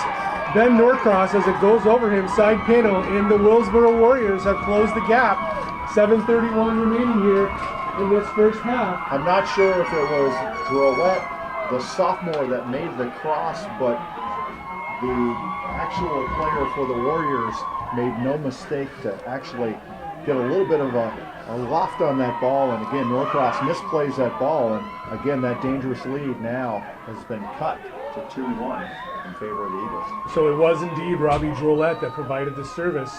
Ben Norcross as it goes over him, side panel, and the Willsboro Warriors have closed the gap. 7:31 remaining here in this first half. I'm not sure if it was Drolette, the sophomore, that made the cross, but the actual player for the Warriors made no mistake to actually get a little bit of a loft on that ball, and again Norcross misplays that ball, and again that dangerous lead now has been cut to 2-1 in favor of the Eagles. So it was indeed Robbie Drolette that provided the service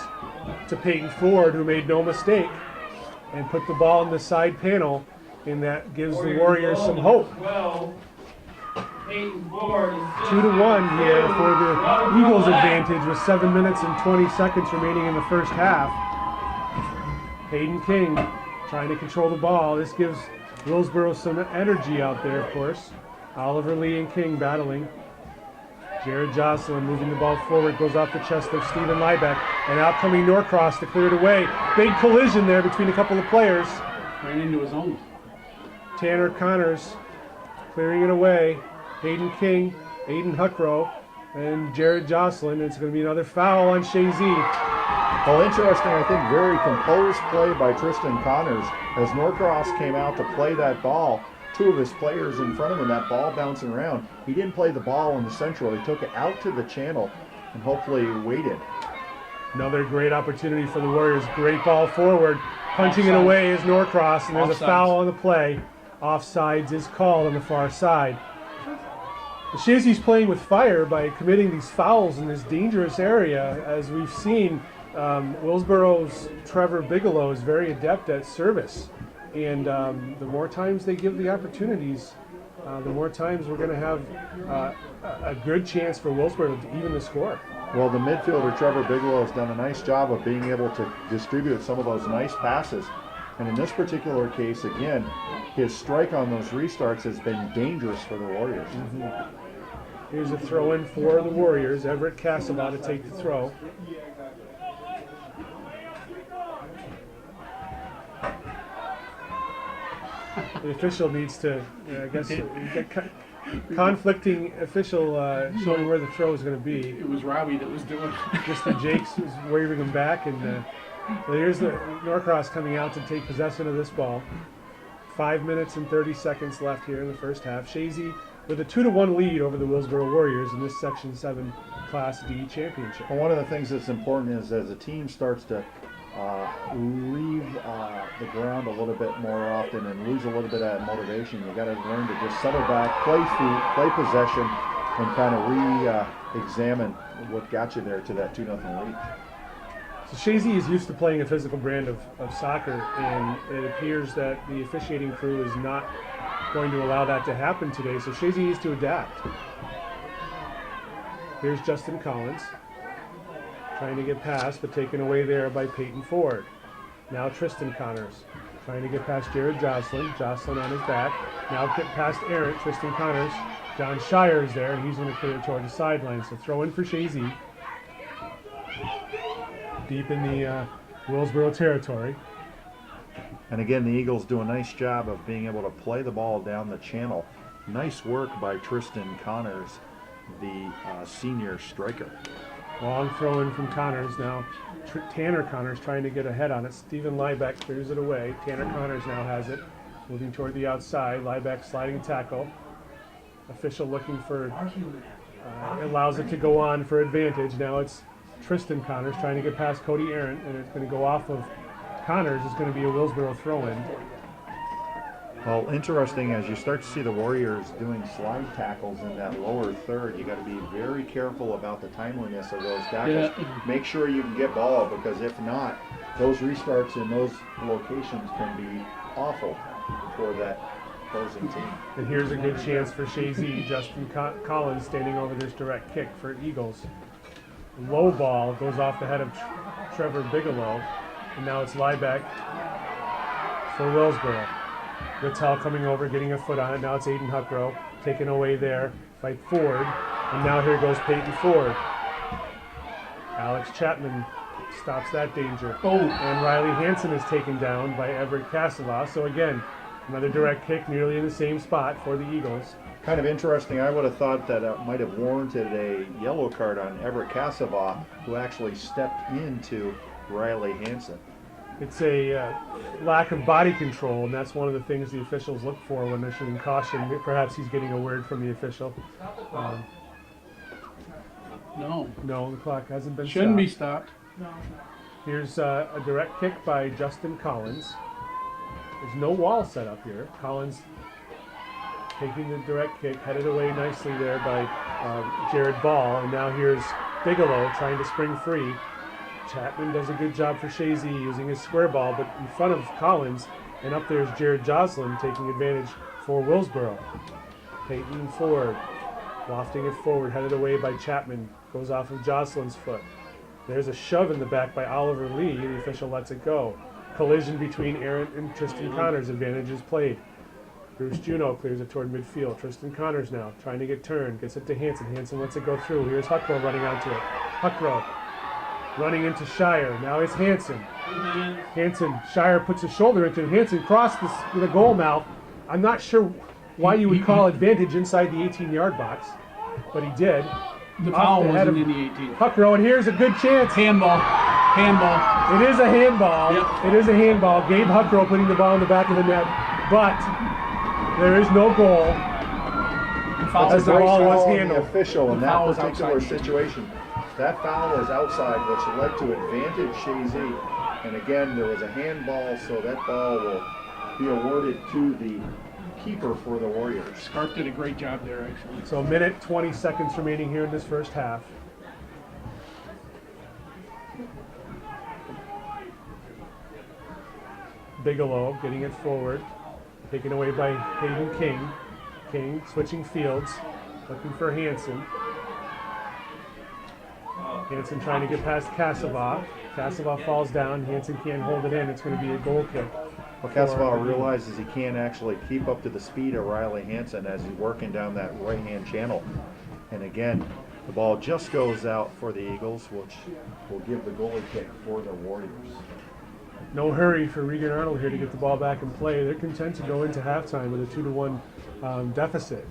to Peyton Ford, who made no mistake and put the ball in the side panel, and that gives the Warriors some hope. 2-1 here for the Eagles' advantage with 7 minutes and 20 seconds remaining in the first half. Hayden King trying to control the ball. This gives Willsboro some energy out there, of course. Oliver Lee and King battling. Jared Jocelyn moving the ball forward, goes off the chest of Stephen Liebeck, and out coming Norcross to clear it away. Big collision there between a couple of players. Ran into his own. Tanner Connors clearing it away. Hayden King, Aiden Huckrow, and Jared Jocelyn. It's going to be another foul on Chazy. Well, interesting, I think very composed play by Tristan Connors as Norcross came out to play that ball. Two of his players in front of him, that ball bouncing around. He didn't play the ball in the central. He took it out to the channel and hopefully waited. Another great opportunity for the Warriors. Great ball forward. Punching it away is Norcross, and there's a foul on the play. Offsides is called on the far side. Chazy's playing with fire by committing these fouls in this dangerous area. As we've seen, Willsboro's Trevor Bigelow is very adept at service. And the more times they give the opportunities, the more times we're going to have a good chance for Willsboro to even the score. Well, the midfielder Trevor Bigelow has done a nice job of being able to distribute some of those nice passes. And in this particular case, again, his strike on those restarts has been dangerous for the Warriors. Here's a throw-in for the Warriors. Everett Cassabaugh to take the throw. The official needs to, I guess, get conflicting official showing where the throw is going to be. It was Robbie that was doing it. Mr. Jakes was waving him back, and so here's the Norcross coming out to take possession of this ball. 5 minutes and 30 seconds left here in the first half. Chazy with a 2-1 lead over the Willsboro Warriors in this Section 7 Class D championship. Well, one of the things that's important is as a team starts to leave the ground a little bit more often and lose a little bit of motivation, you got to learn to just settle back, play feet, play possession, and kind of re-examine what got you there to that 2-0 lead. So Chazy is used to playing a physical brand of soccer, and it appears that the officiating crew is not going to allow that to happen today, so Chazy needs to adapt. Here's Justin Collins trying to get past, but taken away there by Peyton Ford. Now Tristan Connors trying to get past Jared Jocelyn. Jocelyn on his back. Now get past Aaron. Tristan Connors. John Shire is there, and he's going to clear it toward the sideline. So throw in for Chazy. Deep in the Willsboro territory. And again, the Eagles do a nice job of being able to play the ball down the channel. Nice work by Tristan Connors, the senior striker. Long throw in from Connors now. Tanner Connors trying to get ahead on it. Stephen Liebeck clears it away. Tanner Connors now has it. Moving toward the outside. Liebeck sliding tackle. Official looking for, allows it to go on for advantage. Now it's Tristan Connors trying to get past Cody Aaron, and it's going to go off of Connors. It's going to be a Willsboro throw-in. Well, interesting, as you start to see the Warriors doing slide tackles in that lower third, you got to be very careful about the timeliness of those tackles. Yeah. Make sure you can get ball, because if not, those restarts in those locations can be awful for that opposing team. And here's a good chance for Chazy. Justin Collins standing over this direct kick for Eagles. Low ball goes off the head of Trevor Bigelow, and now it's Liebeck for Willsboro. Littell coming over, getting a foot on it. Now it's Aiden Huckrow taken away there by Ford. And now here goes Peyton Ford. Alex Chapman stops that danger. Oh. And Riley Hansen is taken down by Everett Cassava. So again, another direct kick nearly in the same spot for the Eagles. Kind of interesting. I would have thought that it might have warranted a yellow card on Everett Cassava, who actually stepped into Riley Hansen. It's a lack of body control, and that's one of the things the officials look for when issuing caution. Perhaps he's getting a word from the official. No. No, the clock hasn't been Shouldn't be stopped. stopped. Here's a direct kick by Justin Collins. There's no wall set up here. Collins taking the direct kick, headed away nicely there by Jared Ball, and now here's Bigelow trying to spring free. Chapman does a good job for Chazy using his square ball, but in front of Collins, and up there's Jared Joslin taking advantage for Willsboro. Peyton Ford wafting it forward, headed away by Chapman, goes off of Joslin's foot. There's a shove in the back by Oliver Lee, the official lets it go. Collision between Aaron and Tristan Connors, advantage is played. Bruce Juno clears it toward midfield. Tristan Connors now trying to get turned, gets it to Hansen. Hansen lets it go through. Here's Huckrow running onto it. Huckrow running into Shire. Now it's Hansen. Hansen, Shire puts his shoulder into it. Hansen crossed this with a goal mouth. I'm not sure why you would call advantage inside the 18-yard box, but he did. The foul Off the head wasn't of in the 18. Huckrow, and here's a good chance. Handball. Handball. It is a handball. Yep. It is a handball. Gabe Huckrow putting the ball in the back of the net, but there is no goal. As the ball was handled. The official in The that foul was particular outside. situation. That foul was outside, which led to advantage Chazy. And again, there was a handball, so that ball will be awarded to the keeper for the Warriors. Scarp did a great job there, actually. So a minute, 20 seconds remaining here in this first half. Bigelow getting it forward, taken away by Hayden King. King switching fields, looking for Hansen. Hansen trying to get past Cassava. Cassava falls down. Hansen can't hold it in. It's going to be a goal kick. Well, Cassava realizes he can't actually keep up to the speed of Riley Hansen as he's working down that right-hand channel. And again, the ball just goes out for the Eagles, which will give the goalie kick for the Warriors. No hurry for Regan Arnold here to get the ball back in play. They're content to go into halftime with a 2-1 deficit.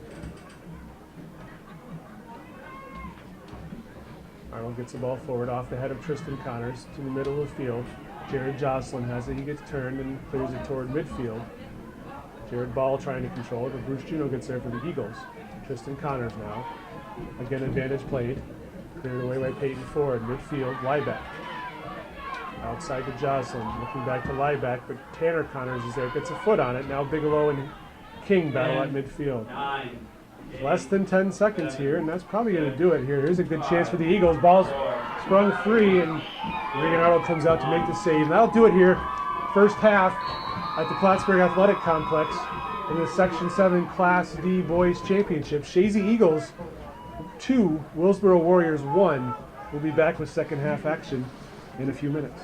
Arnold gets the ball forward off the head of Tristan Connors to the middle of the field. Jared Joslin has it. He gets turned and clears it toward midfield. Jared Ball trying to control it, but Bruce Juno gets there for the Eagles. Tristan Connors now. Again, advantage played. Cleared away by Peyton Ford. Midfield, Liebeck. Outside to Joslin. Looking back to Liebeck, but Tanner Connors is there. Gets a foot on it. Now Bigelow and King battle at midfield. Less than 10 seconds here, and that's probably going to do it here. Here's a good chance for the Eagles. Ball's sprung free, and Regan Arnold comes out to make the save. And that'll do it here. First half at the Plattsburgh Athletic Complex in the Section 7 Class D Boys Championship. Chazy Eagles 2, Willsboro Warriors 1. We'll be back with second half action in a few minutes.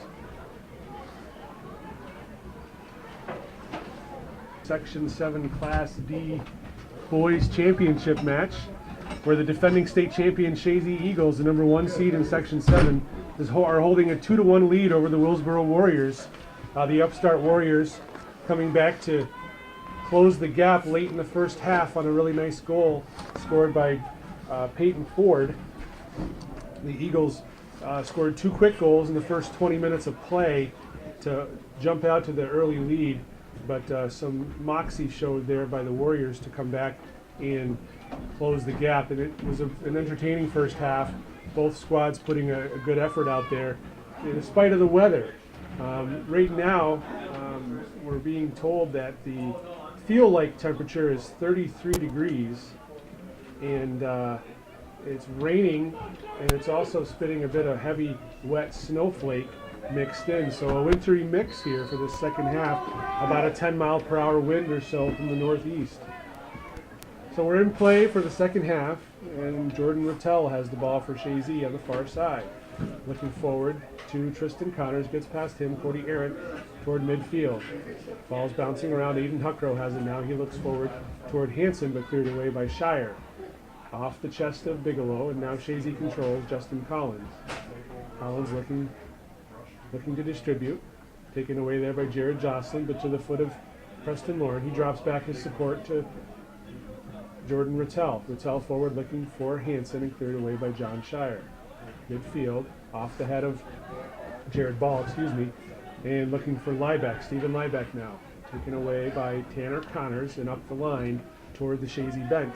Section 7 Class D Boys Championship match, where the defending state champion Chazy Eagles, the number 1 seed in Section 7, are holding a 2-1 lead over the Willsboro Warriors. The upstart Warriors coming back to close the gap late in the first half on a really nice goal scored by Peyton Ford. The Eagles scored 2 quick goals in the first 20 minutes of play to jump out to the early lead. But some moxie showed there by the Warriors to come back and close the gap. And it was an entertaining first half. Both squads putting a good effort out there in spite of the weather. Right now, we're being told that the feel-like temperature is 33 degrees. And it's raining, and it's also spitting a bit of heavy, wet snowflake mixed in. So a wintry mix here for the second half, about a 10-mile-per-hour wind or so from the northeast. So we're in play for the second half, and Jordan Littell has the ball for Chazy on the far side. Looking forward to Tristan Connors, gets past him, Cody Arendt toward midfield. Ball's bouncing around. Aiden Huckrow has it now. He looks forward toward Hanson, but cleared away by Shire. Off the chest of Bigelow, and now Chazy controls Justin Collins. Collins looking to distribute. Taken away there by Jared Jocelyn, but to the foot of Preston Lauren. He drops back his support to Jordan Rattel. Rattel forward looking for Hanson and cleared away by John Shire. Midfield, off the head of Jared Ball, and looking for Liebeck, Stephen Liebeck now. Taken away by Tanner Connors and up the line toward the Chazy bench.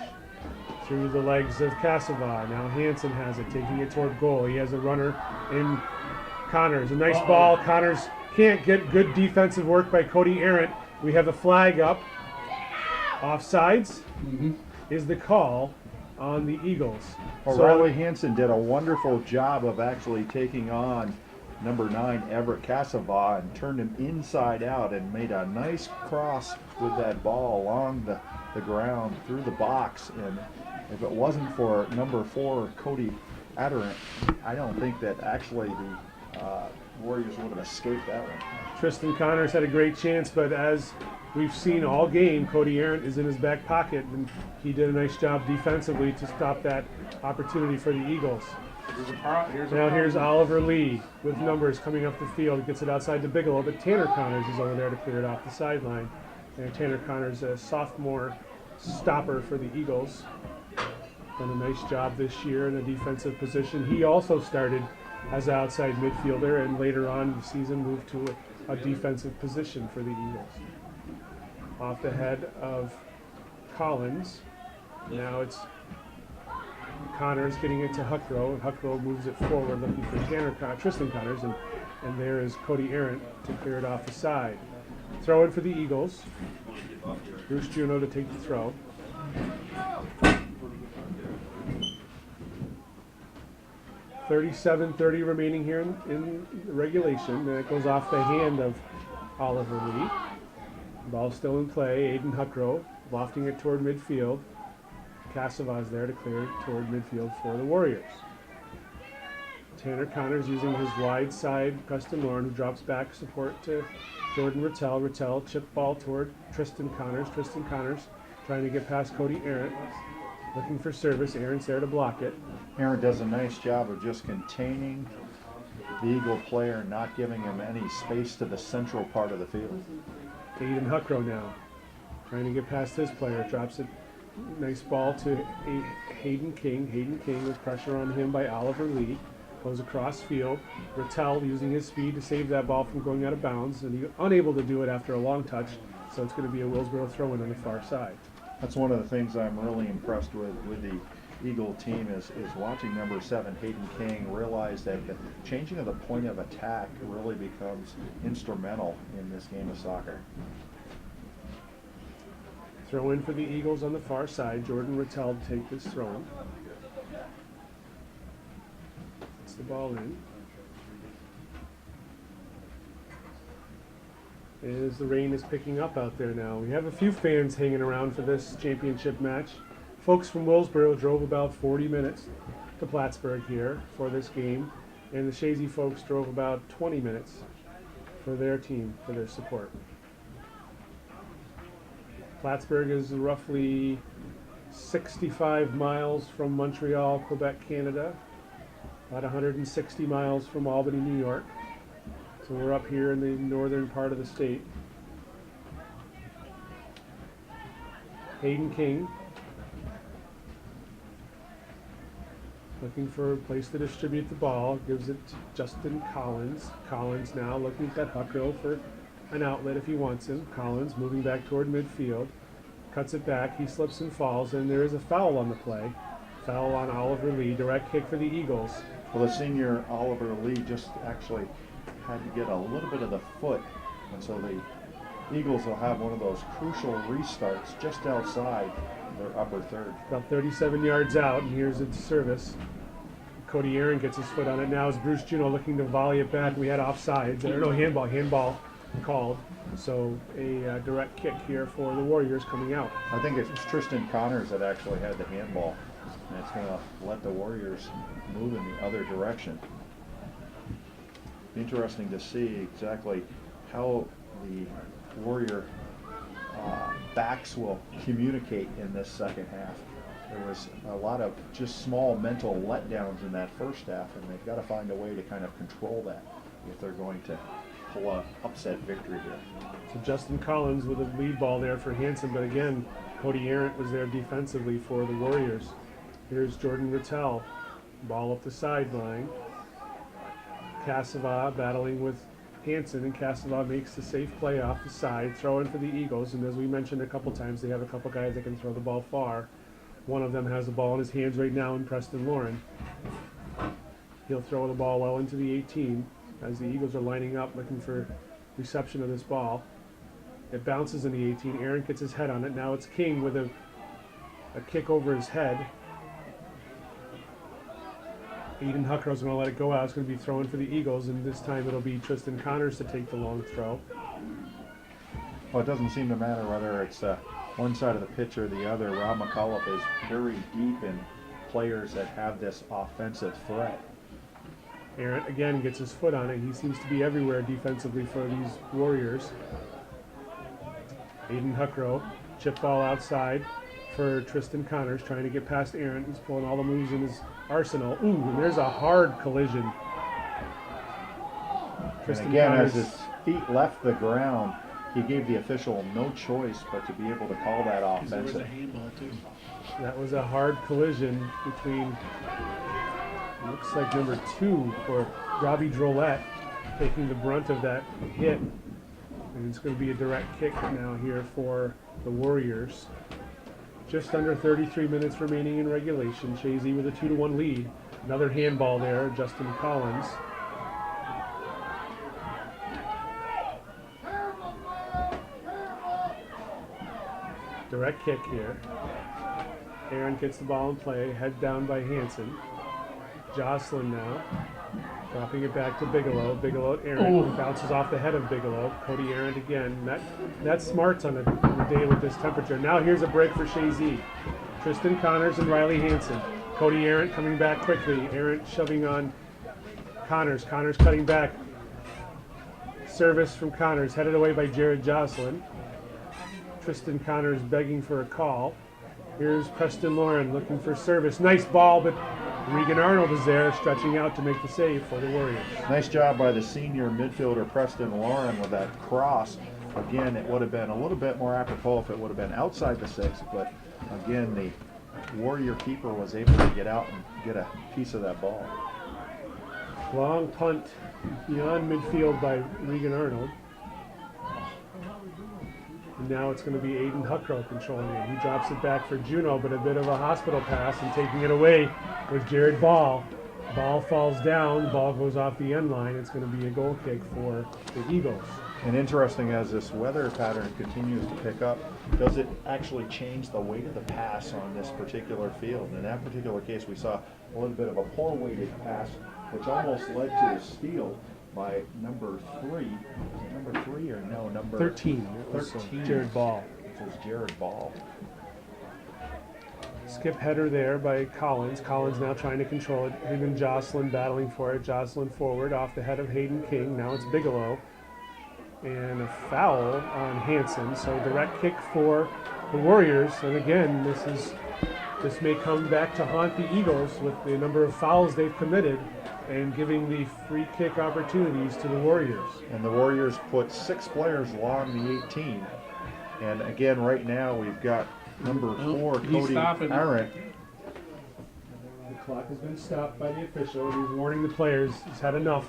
Through the legs of Cassava. Now Hanson has it, taking it toward goal. He has a runner in Connors. A nice ball. Connors can't get good defensive work by Cody Arendt. We have a flag up. Offsides is the call on the Eagles. Riley Hanson did a wonderful job of actually taking on number 9 Everett Cassava and turned him inside out and made a nice cross with that ball along the ground through the box. And if it wasn't for number 4 Cody Aderant, I don't think that actually the Warriors would have escaped that one. Tristan Connors had a great chance, but as we've seen all game, Cody Arendt is in his back pocket, and he did a nice job defensively to stop that opportunity for the Eagles. Here's Oliver Lee with numbers coming up the field. Gets it outside to Bigelow, but Tanner Connors is over there to clear it off the sideline. And Tanner Connors, a sophomore stopper for the Eagles. Done a nice job this year in a defensive position. He also started as an outside midfielder and later on in the season moved to a defensive position for the Eagles. Off the head of Collins. Now it's Connors getting it to Huckrow, and Huckrow moves it forward looking for Tristan Connors, and there is Cody Arendt to clear it off the side. Throw in for the Eagles. Bruce Juno to take the throw. .37:30 remaining here in regulation, and it goes off the hand of Oliver Lee. Ball still in play. Aiden Huckrow lofting it toward midfield. Cassava's there to clear toward midfield for the Warriors. Tanner Connors using his wide side. Preston Lauren, who drops back support to Jordan Rattel. Rattel chip ball toward Tristan Connors. Tristan Connors trying to get past Cody Arendt. Looking for service. Arendt's there to block it. Arendt does a nice job of just containing the Eagle player and not giving him any space to the central part of the field. Aiden Huckrow now trying to get past his player. Drops it. Nice ball to Hayden King. Hayden King with pressure on him by Oliver Lee. Goes across field. Rattel using his speed to save that ball from going out of bounds, and he's unable to do it after a long touch, so it's going to be a Willsboro throw-in on the far side. That's one of the things I'm really impressed with the Eagle team is watching number 7 Hayden King realize that the changing of the point of attack really becomes instrumental in this game of soccer. Throw in for the Eagles on the far side. Jordan Rattel to take this throw in. Gets the ball in. As the rain is picking up out there now. We have a few fans hanging around for this championship match. Folks from Willsboro drove about 40 minutes to Plattsburgh here for this game, and the Chazy folks drove about 20 minutes for their team, for their support. Plattsburgh is roughly 65 miles from Montreal, Quebec, Canada, about 160 miles from Albany, New York. So we're up here in the northern part of the state. Hayden King looking for a place to distribute the ball, gives it to Justin Collins. Collins now looking at Huckrow for an outlet if he wants him. Collins moving back toward midfield, cuts it back, he slips and falls, and there is a foul on the play. Foul on Oliver Lee, direct kick for the Eagles. Well, the senior Oliver Lee just actually had to get a little bit of the foot, and so the Eagles will have one of those crucial restarts just outside their upper third. About 37 yards out, and here's its service. Cody Arendt gets his foot on it now as Bruce Juno looking to volley it back. We had offsides, no handball called. So a direct kick here for the Warriors coming out. I think it's Tristan Connors that actually had the handball, and it's going to let the Warriors move in the other direction. Interesting to see exactly how the Warrior backs will communicate in this second half. There was a lot of just small mental letdowns in that first half, and they've got to find a way to kind of control that if they're going to pull a upset victory here. So Justin Collins with a lead ball there for Hanson, but again, Cody Arndt was there defensively for the Warriors. Here's Jordan Rattel, ball up the sideline. Cassava battling with Hanson, and Cassava makes the safe play off the side, throwing for the Eagles. And as we mentioned a couple times, they have a couple guys that can throw the ball far. One of them has the ball in his hands right now in Preston Lauren. He'll throw the ball well into the 18 as the Eagles are lining up looking for reception of this ball. It bounces in the 18. Aaron gets his head on it. Now it's King with a kick over his head. Aiden Huckrow's going to let it go out. It's going to be thrown for the Eagles, and this time it'll be Tristan Connors to take the long throw. Well, it doesn't seem to matter whether it's one side of the pitch or the other. Rob McCullough is very deep in players that have this offensive threat. Aaron again gets his foot on it. He seems to be everywhere defensively for these Warriors. Aiden Huckrow, chip ball outside for Tristan Connors, trying to get past Aaron. He's pulling all the moves in his arsenal. Ooh, and there's a hard collision. And again, as his feet left the ground, he gave the official no choice but to be able to call that There was a offensive. handball too. That was a hard collision between, looks like number 2 for Robbie Drolet, taking the brunt of that hit. And it's going to be a direct kick now here for the Warriors. Just under 33 minutes remaining in regulation. Chazy with a 2-1 lead. Another handball there, Justin Collins. Direct kick here. Aaron gets the ball in play, head down by Hanson. Jocelyn now, dropping it back to Bigelow. Bigelow at Aaron, bounces off the head of Bigelow. Cody Aaron again. That's smarts on a day with this temperature. Now here's a break for Chazy. Tristan Connors and Riley Hanson. Cody Aaron coming back quickly. Aaron shoving on Connors. Connors cutting back. Service from Connors, headed away by Jared Jocelyn. Tristan Connors begging for a call. Here's Preston Lauren looking for service. Nice ball, but Regan Arnold is there stretching out to make the save for the Warriors. Nice job by the senior midfielder Preston Lauren with that cross. Again, it would have been a little bit more apropos if it would have been outside the 6, but again, the Warrior keeper was able to get out and get a piece of that ball. Long punt beyond midfield by Regan Arnold. And now it's going to be Aiden Huckrow controlling it. He drops it back for Juno, but a bit of a hospital pass, and taking it away with Jared Ball. Ball falls down, ball goes off the end line. It's going to be a goal kick for the Eagles. And interesting, as this weather pattern continues to pick up, does it actually change the weight of the pass on this particular field? In that particular case, we saw a little bit of a poor weighted pass, which almost led to a steal by number 3. Number 3 or no, number 13. 13. Jared Ball. Which was Jared Ball. Skip header there by Collins. Collins now trying to control it. Hayden Jocelyn battling for it. Jocelyn forward off the head of Hayden King. Now it's Bigelow. And a foul on Hanson. So direct kick for the Warriors. And again, this may come back to haunt the Eagles with the number of fouls they've committed and giving the free kick opportunities to the Warriors. And the Warriors put 6 players along the 18. And again, right now we've got number 4, he's Cody stopping. Arndt. The clock has been stopped by the official. He's warning the players he's had enough.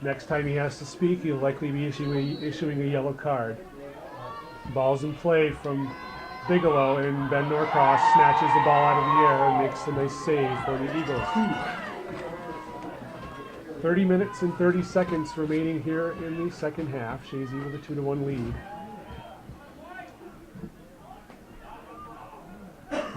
Next time he has to speak, he'll likely be issuing a yellow card. Ball's in play from Bigelow, and Ben Norcross snatches the ball out of the air and makes a nice save for the Eagles. 30 minutes and 30 seconds remaining here in the second half. Chazy with a 2-1 lead.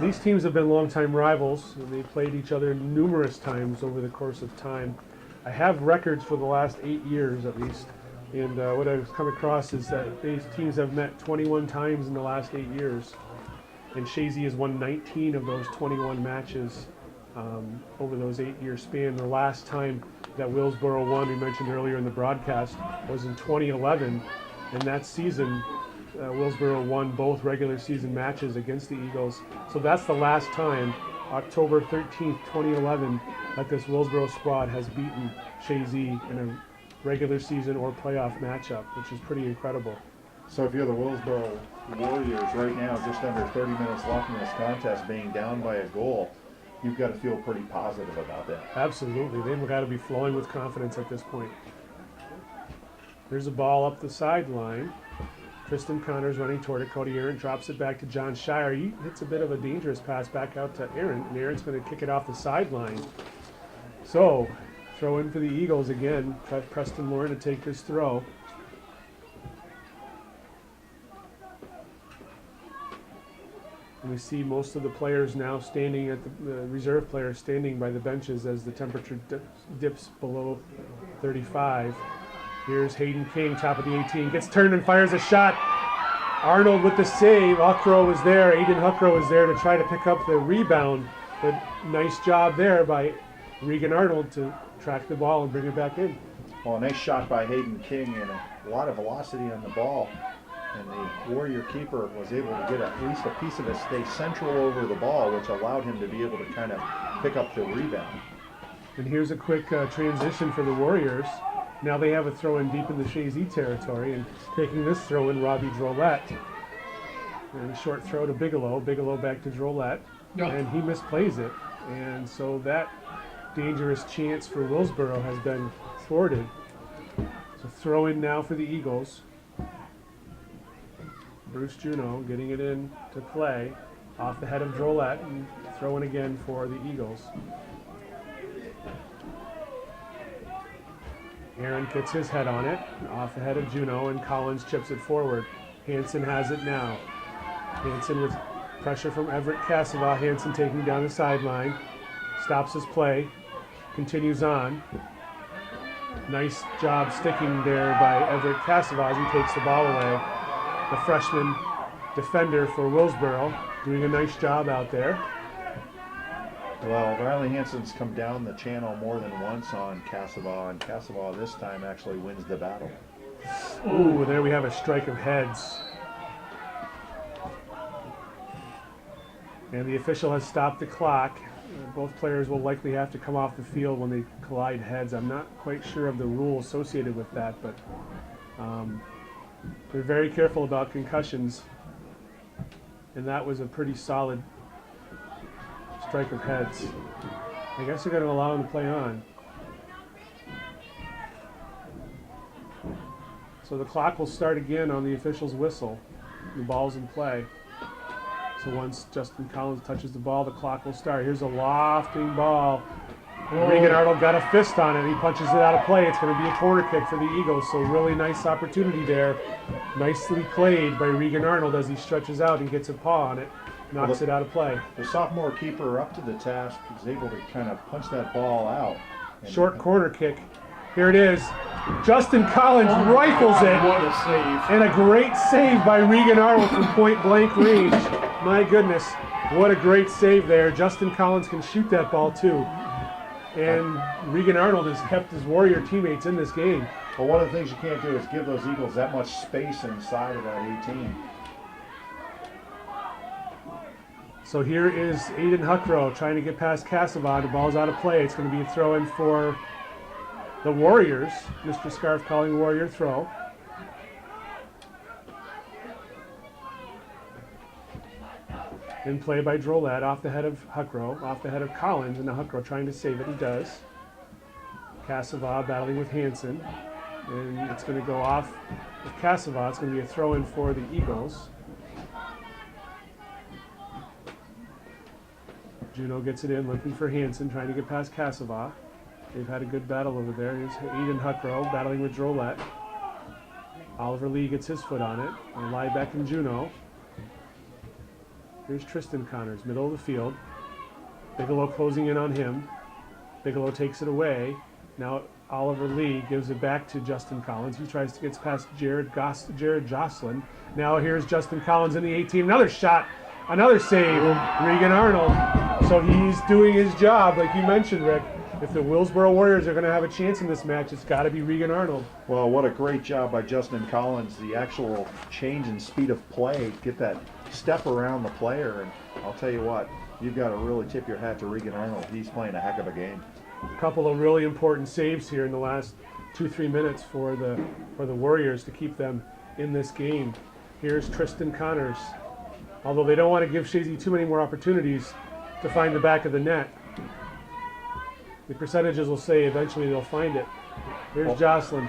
These teams have been longtime rivals, and they played each other numerous times over the course of time. I have records for the last 8 years at least, and what I've come across is that these teams have met 21 times in the last 8 years, and Chazy has won 19 of those 21 matches over those 8-year span. The last time that Willsboro won, we mentioned earlier in the broadcast, was in 2011. And that season, Willsboro won both regular season matches against the Eagles. So that's the last time, October 13th, 2011, that this Willsboro squad has beaten Chazy in a regular season or playoff matchup, which is pretty incredible. So if you're the Willsboro Warriors right now, just under 30 minutes left in this contest, being down by a goal, you've got to feel pretty positive about that. Absolutely. They've got to be flowing with confidence at this point. There's a ball up the sideline. Tristan Connors running toward it. Cody Aaron drops it back to John Shire. He hits a bit of a dangerous pass back out to Aaron, and Aaron's going to kick it off the sideline. So, throw in for the Eagles again. Try Preston Lauren to take this throw. And we see most of the players now standing at the reserve players standing by the benches as the temperature dips below 35. Here's Hayden King, top of the 18, gets turned and fires a shot. Arnold with the save. Huckrow was there. Aiden Huckrow was there to try to pick up the rebound. But nice job there by Regan Arnold to track the ball and bring it back in. Well, a nice shot by Hayden King and a lot of velocity on the ball. And the Warrior keeper was able to get at least a piece of it stay central over the ball, which allowed him to be able to kind of pick up the rebound. And here's a quick transition for the Warriors. Now they have a throw-in deep in the Chazy territory, and taking this throw-in, Robbie Drolet. And a short throw to Bigelow. Bigelow back to Drolet, and he misplays it. And so that dangerous chance for Willsboro has been thwarted. So throw-in now for the Eagles. Bruce Juneau getting it in to play off the head of Drolet, and throw-in again for the Eagles. Aaron gets his head on it, off the head of Juneau, and Collins chips it forward. Hansen has it now. Hansen with pressure from Everett Cassava. Hansen taking down the sideline. Stops his play. Continues on. Nice job sticking there by Everett Cassava as he takes the ball away. The freshman defender for Willsboro doing a nice job out there. Well, Riley Hansen's come down the channel more than once on Cassava, and Cassava this time actually wins the battle. Ooh, there we have a strike of heads. And the official has stopped the clock. Both players will likely have to come off the field when they collide heads. I'm not quite sure of the rule associated with that, but they're very careful about concussions. And that was a pretty solid strike of heads. I guess they're going to allow him to play on. So the clock will start again on the official's whistle. The ball's in play. So once Justin Collins touches the ball, the clock will start. Here's a lofting ball. Regan Arnold got a fist on it. He punches it out of play. It's going to be a corner kick for the Eagles. So really nice opportunity there. Nicely played by Regan Arnold as he stretches out and gets a paw on it. Knocks it out of play. The sophomore keeper up to the task was able to kind of punch that ball out. Short corner kick. Here it is. Justin Collins rifles it. What a save. And a great save by Regan Arnold from point blank range. My goodness, what a great save there. Justin Collins can shoot that ball too. And Regan Arnold has kept his Warrior teammates in this game. Well, one of the things you can't do is give those Eagles that much space inside of that 18. So here is Aiden Huckrow trying to get past Cassava. The ball's out of play. It's going to be a throw-in for the Warriors. Mr. Scarf calling Warrior throw. In play by Drolet, off the head of Huckrow, off the head of Collins, and now Huckrow trying to save it. He does. Cassava battling with Hansen. And it's going to go off with Cassava. It's going to be a throw-in for the Eagles. Juneau gets it in, looking for Hansen, trying to get past Cassava. They've had a good battle over there. Here's Aiden Huckrow battling with Drolet. Oliver Lee gets his foot on it. And Liebeck and Juneau. Here's Tristan Connors, middle of the field. Bigelow closing in on him. Bigelow takes it away. Now Oliver Lee gives it back to Justin Collins. He tries to get past Jared Jocelyn. Now here's Justin Collins in the 18. Another shot, another save. Regan Arnold So he's doing his job, like you mentioned, Rick. If the Willsboro Warriors are going to have a chance in this match, it's got to be Regan Arnold. Well, what a great job by Justin Collins. The actual change in speed of play, get that step around the player, and I'll tell you what, you've got to really tip your hat to Regan Arnold. He's playing a heck of a game. A couple of really important saves here in the last 2-3 minutes for the Warriors to keep them in this game. Here's Tristan Connors. Although they don't want to give Chazy too many more opportunities to find the back of the net. The percentages will say eventually they'll find it. Here's Jocelyn.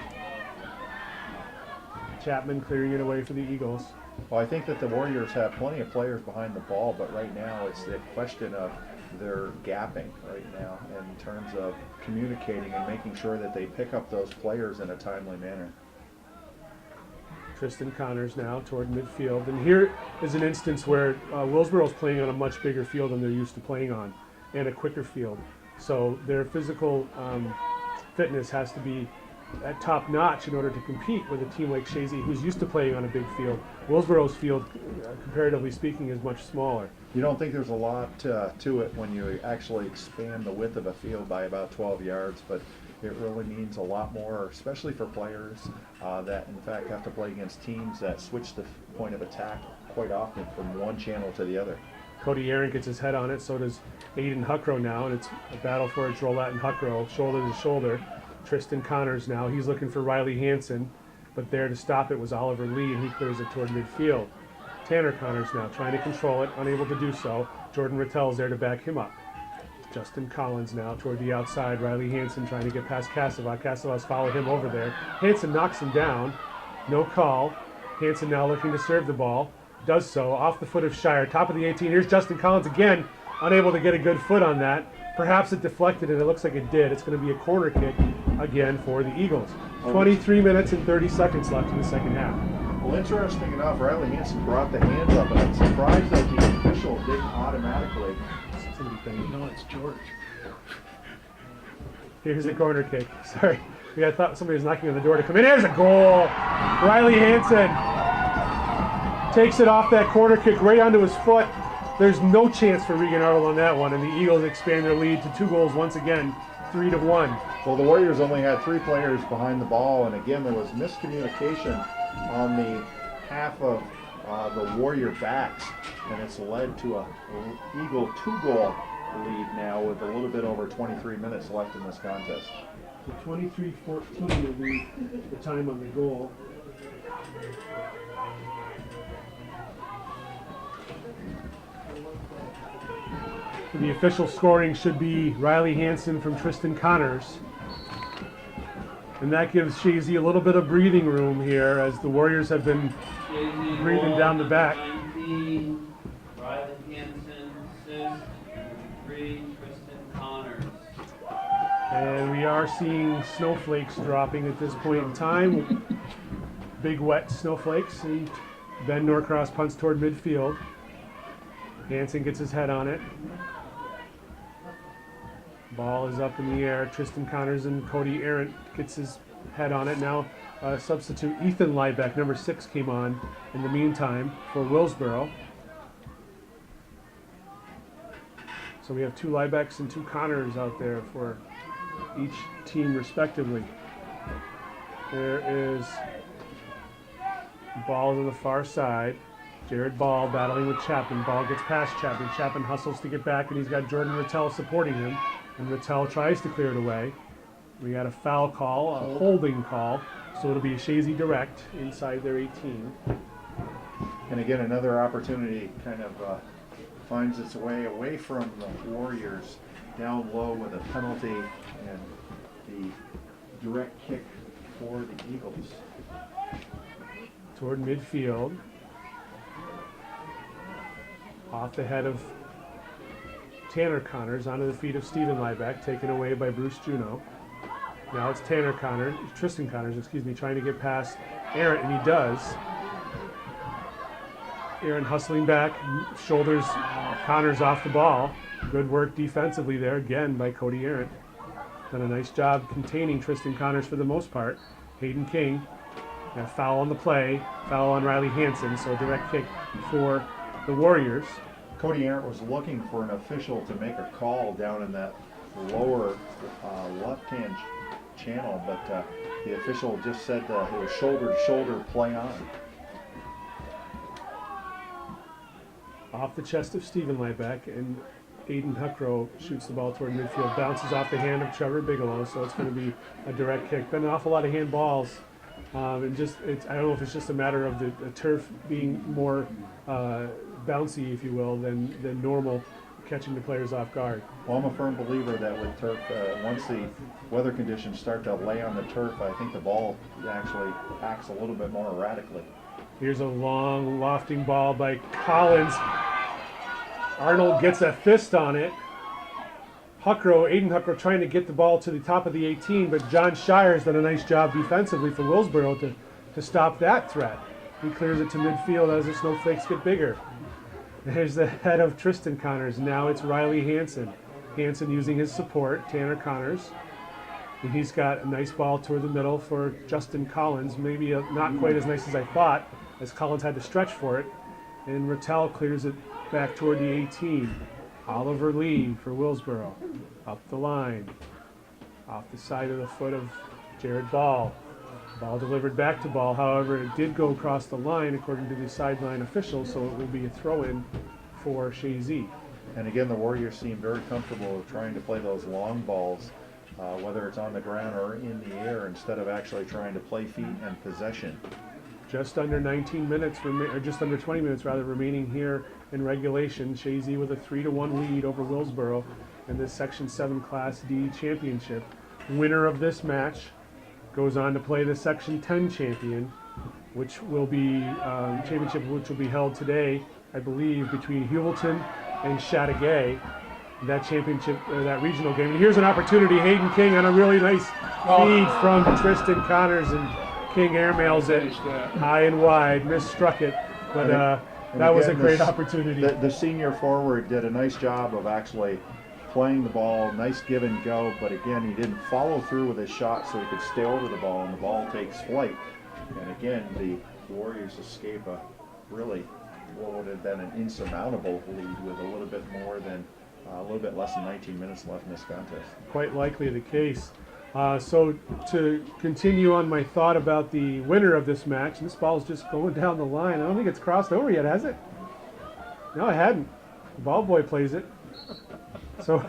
Chapman clearing it away for the Eagles. Well, I think that the Warriors have plenty of players behind the ball, but right now it's the question of their gapping right now in terms of communicating and making sure that they pick up those players in a timely manner. Tristan Connors now toward midfield. And here is an instance where Willsboro is playing on a much bigger field than they're used to playing on, and a quicker field. So their physical fitness has to be at top notch in order to compete with a team like Chazy, who's used to playing on a big field. Willsboro's field, comparatively speaking, is much smaller. You don't think there's a lot to it when you actually expand the width of a field by about 12 yards, but it really means a lot more, especially for players that in fact have to play against teams that switch the point of attack quite often from one channel to the other. Cody Aaron gets his head on it, so does Aiden Huckrow now, and it's a battle for it. Roulette and Huckrow, shoulder to shoulder. Tristan Connors now, he's looking for Riley Hansen, but there to stop it was Oliver Lee, and he clears it toward midfield. Tanner Connors now trying to control it, unable to do so. Jordan Rattel's there to back him up. Justin Collins now toward the outside. Riley Hansen trying to get past Casava. Casava's followed him over there. Hansen knocks him down. No call. Hansen now looking to serve the ball. Does so off the foot of Shire. Top of the 18. Here's Justin Collins again. Unable to get a good foot on that. Perhaps it deflected, and it looks like it did. It's going to be a corner kick again for the Eagles. 23 minutes and 30 seconds left in the second half. Well, interesting enough, Riley Hansen brought the hands up, and I'm surprised that the official didn't automatically. No, it's George. Here's a corner kick. Sorry. I thought somebody was knocking on the door to come in. There's a goal. Riley Hansen takes it off that corner kick right onto his foot. There's no chance for Regan Arnold on that one, and the Eagles expand their lead to 2 goals once again, 3-1. Well, the Warriors only had 3 players behind the ball, and again, there was miscommunication on the half of the Warrior backs, and it's led to a Eagle 2-goal lead now with a little bit over 23 minutes left in this contest. So 23-14 will be the time on the goal. The official scoring should be Riley Hansen from Tristan Connors. And that gives Chazy a little bit of breathing room here as the Warriors have been breathing down the back. 19, Riley Hansen, assist, 3, Tristan Connors. And we are seeing snowflakes dropping at this point in time. Big wet snowflakes. And Ben Norcross punts toward midfield. Hansen gets his head on it. Ball is up in the air. Tristan Connors and Cody Arendt gets his head on it. Now substitute Ethan Liebeck, number 6, came on in the meantime for Willsboro. So we have 2 Liebecks and 2 Connors out there for each team respectively. There is Ball on the far side. Jared Ball battling with Chapman. Ball gets past Chapman. Chapman hustles to get back, and he's got Jordan Rattel supporting him. And Rattel tries to clear it away. We got a foul call, a holding call, so it'll be a Chazy direct inside their 18. And again, another opportunity kind of finds its way away from the Warriors down low with a penalty and the direct kick for the Eagles. Toward midfield. Off the head of Tanner Connors onto the feet of Stephen Liebeck, taken away by Bruce Juneau. Now it's Tristan Connors, trying to get past Aaron, and he does. Aaron hustling back, shoulders Connors off the ball. Good work defensively there again by Cody Aaron. Done a nice job containing Tristan Connors for the most part. Hayden King, got a foul on the play, foul on Riley Hansen, so a direct kick for the Warriors. Cody Arndt was looking for an official to make a call down in that lower left-hand channel, but the official just said it was shoulder-to-shoulder play on. Off the chest of Stephen Liebeck, and Aiden Huckrow shoots the ball toward midfield, bounces off the hand of Trevor Bigelow, so it's going to be a direct kick. Been an awful lot of handballs, and I don't know if it's just a matter of the turf being more bouncy, if you will, than normal, catching the players off guard. Well, I'm a firm believer that with turf, once the weather conditions start to lay on the turf, I think the ball actually acts a little bit more erratically. Here's a long, lofting ball by Collins. Arnold gets a fist on it. Aiden Huckrow trying to get the ball to the top of the 18, but John Shire's done a nice job defensively for Willsboro to stop that threat. He clears it to midfield as the snowflakes get bigger. There's the head of Tristan Connors. Now it's Riley Hansen. Hansen using his support, Tanner Connors. And he's got a nice ball toward the middle for Justin Collins. Maybe not quite as nice as I thought, as Collins had to stretch for it. And Rattel clears it back toward the 18. Oliver Lee for Willsboro. Up the line. Off the side of the foot of Jared Ball. Ball delivered back to Ball. However, it did go across the line according to the sideline official, so it will be a throw-in for Chazy. And again, the Warriors seem very comfortable trying to play those long balls, whether it's on the ground or in the air, instead of actually trying to play feet and possession. Just under 19 minutes, or just under 20 minutes rather, remaining here in regulation. Chazy with a 3-1 lead over Willsboro in this Section 7 Class D championship. Winner of this match goes on to play the Section 10 champion, which will be which will be held today, I believe, between Hewelton and Chateauguay. That championship, that regional game. And here's an opportunity. Hayden King on a really nice feed from Tristan Connors, and King airmails it high and wide. Misstruck it, but that was a great opportunity. The senior forward did a nice job of actually playing the ball, nice give and go, but again, he didn't follow through with his shot so he could stay over the ball, and the ball takes flight. And again, the Warriors escape a really what would have been an insurmountable lead with a little bit less than 19 minutes left in this contest. Quite likely the case. So to continue on my thought about the winner of this match, and this ball's just going down the line. I don't think it's crossed over yet, has it? No, it hadn't. The ball boy plays it. So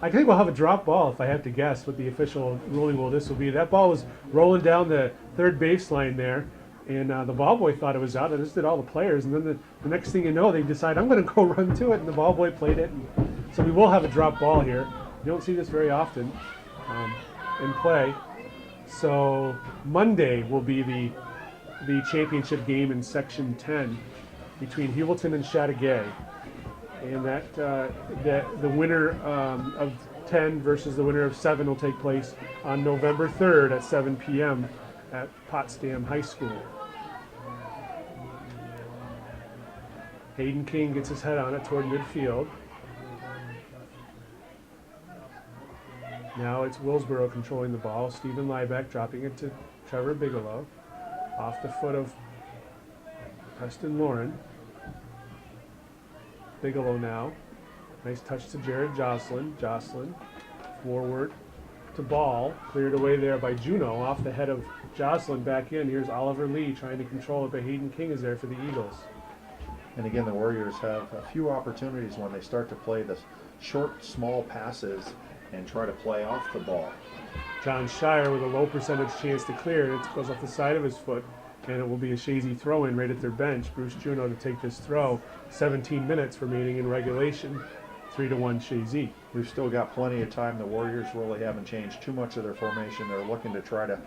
I think we'll have a drop ball if I have to guess what the official ruling will be. That ball was rolling down the third baseline there, and the ball boy thought it was out, and this did all the players. And then the next thing you know, they decide, I'm going to go run to it, and the ball boy played it. And so we will have a drop ball here. You don't see this very often in play. So Monday will be the championship game in Section 10 between Hewelton and Chateauguay. And that the winner of 10 versus the winner of 7 will take place on November 3rd at 7 p.m. at Potsdam High School. Hayden King gets his head on it toward midfield. Now it's Willsboro controlling the ball. Stephen Liebeck dropping it to Trevor Bigelow. Off the foot of Preston Lauren. Bigelow now. Nice touch to Jared Jocelyn. Jocelyn forward to Ball. Cleared away there by Juno. Off the head of Jocelyn back in. Here's Oliver Lee trying to control it, but Hayden King is there for the Eagles. And again, the Warriors have a few opportunities when they start to play the short, small passes and try to play off the ball. John Shire with a low percentage chance to clear. It goes off the side of his foot, and it will be a Chazy throw-in right at their bench. Bruce Juno to take this throw. 17 minutes remaining in regulation. 3-1 Chazy. We've still got plenty of time. The Warriors really haven't changed too much of their formation. They're looking to try to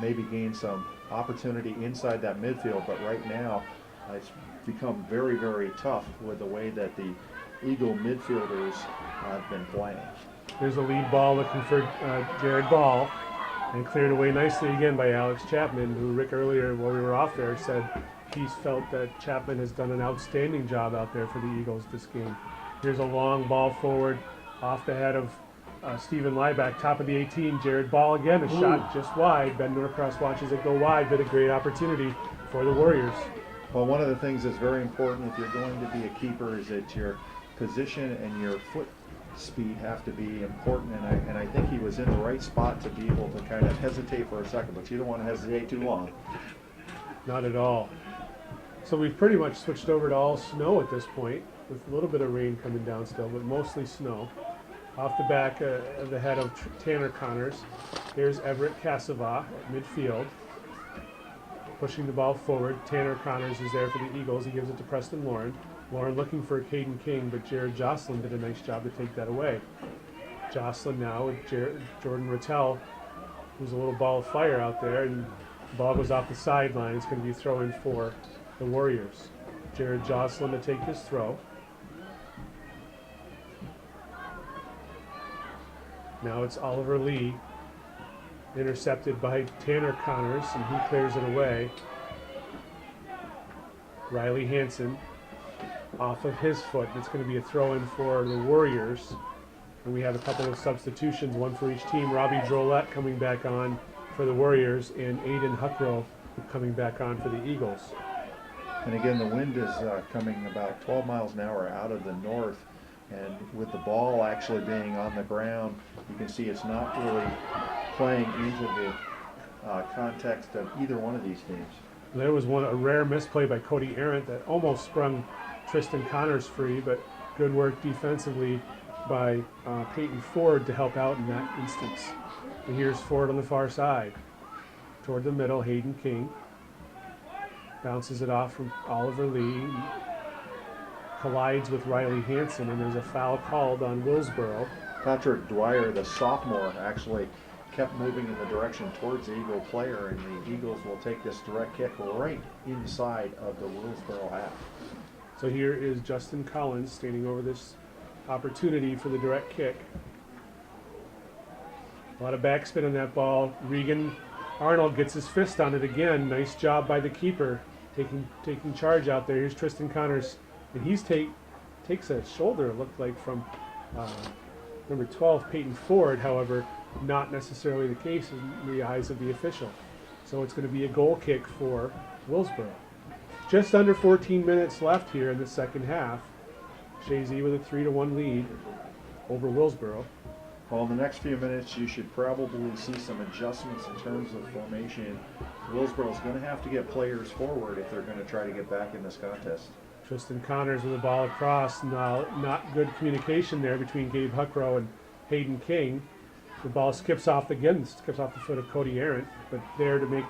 maybe gain some opportunity inside that midfield, but right now it's become very, very tough with the way that the Eagle midfielders have been playing. There's a lead ball looking for Jared Ball, and cleared away nicely again by Alex Chapman, who Rick earlier while we were off there said he's felt that Chapman has done an outstanding job out there for the Eagles this game. Here's a long ball forward off the head of Stephen Liebeck, top of the 18. Jared Ball again, a shot just wide. Ben Norcross watches it go wide, but a great opportunity for the Warriors. Well, one of the things that's very important if you're going to be a keeper is that your position and your foot speed have to be important, and I think he was in the right spot to be able to kind of hesitate for a second, but you don't want to hesitate too long. Not at all. So we've pretty much switched over to all snow at this point, with a little bit of rain coming down still, but mostly snow. Off the back of the head of Tanner Connors, here's Everett Cassava at midfield, pushing the ball forward. Tanner Connors is there for the Eagles. He gives it to Preston Lauren. Lauren looking for Caden King, but Jared Jocelyn did a nice job to take that away. Jocelyn now with Jordan Rattel, who's a little ball of fire out there, and the ball goes off the sideline. It's going to be a throw-in for the Warriors. Jared Jocelyn to take this throw. Now it's Oliver Lee, intercepted by Tanner Connors, and he clears it away. Riley Hansen off of his foot. It's going to be a throw-in for the Warriors. And we have a couple of substitutions, one for each team. Robbie Drolet coming back on for the Warriors, and Aiden Huckrow coming back on for the Eagles. And again, the wind is coming about 12 miles an hour out of the north, and with the ball actually being on the ground, you can see it's not really playing into the context of either one of these teams. There was a rare misplay by Cody Arendt that almost sprung Tristan Connors free, but good work defensively by Peyton Ford to help out in that instance. And here's Ford on the far side. Toward the middle, Hayden King bounces it off from Oliver Lee, collides with Riley Hansen, and there's a foul called on Willsboro. Patrick Dwyer, the sophomore, actually kept moving in the direction towards the Eagle player, and the Eagles will take this direct kick right inside of the Willsboro half. So here is Justin Collins standing over this opportunity for the direct kick. A lot of backspin on that ball. Regan Arnold gets his fist on it again. Nice job by the keeper, taking charge out there. Here's Tristan Connors, and he's takes a shoulder, it looked like, from number 12, Peyton Ford. However, not necessarily the case in the eyes of the official. So it's going to be a goal kick for Willsboro. Just under 14 minutes left here in the second half. Chazy with a 3-1 lead over Willsboro. Well, in the next few minutes, you should probably see some adjustments in terms of formation. Willsboro is going to have to get players forward if they're going to try to get back in this contest. Tristan Connors with the ball across. Now, not good communication there between Gabe Huckrow and Hayden King. The ball skips off the foot of Cody Arendt, but there to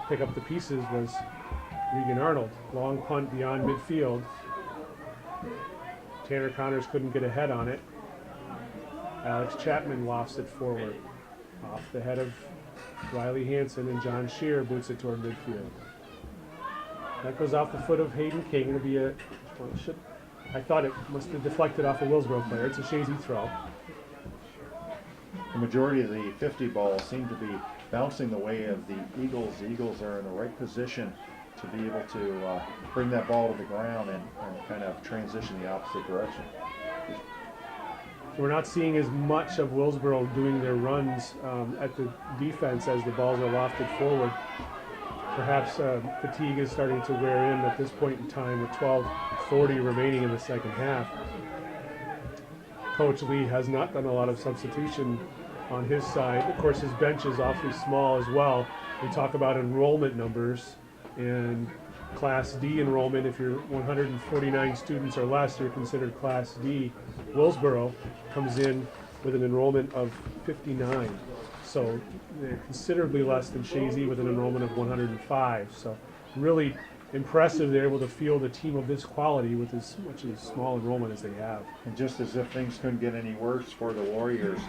pick up the pieces was Regan Arnold. Long punt beyond midfield. Tanner Connors couldn't get ahead on it. Alex Chapman lofts it forward. Off the head of Riley Hansen, and John Shear boots it toward midfield. That goes off the foot of Hayden King. It'll be I thought it must have deflected off a Willsboro player. It's a Chazy throw. The majority of the 50 balls seem to be bouncing the way of the Eagles. The Eagles are in the right position to be able to bring that ball to the ground and kind of transition the opposite direction. We're not seeing as much of Willsboro doing their runs at the defense as the balls are lofted forward. Perhaps fatigue is starting to wear in at this point in time with 12:40 remaining in the second half. Coach Lee has not done a lot of substitution on his side. Of course, his bench is awfully small as well. We talk about enrollment numbers, and Class D enrollment, if you're 149 students or less, you're considered Class D. Willsboro comes in with an enrollment of 59. So they're considerably less than Chazy with an enrollment of 105. So really impressive they're able to field a team of this quality with as much as small enrollment as they have. And just as if things couldn't get any worse for the Warriors,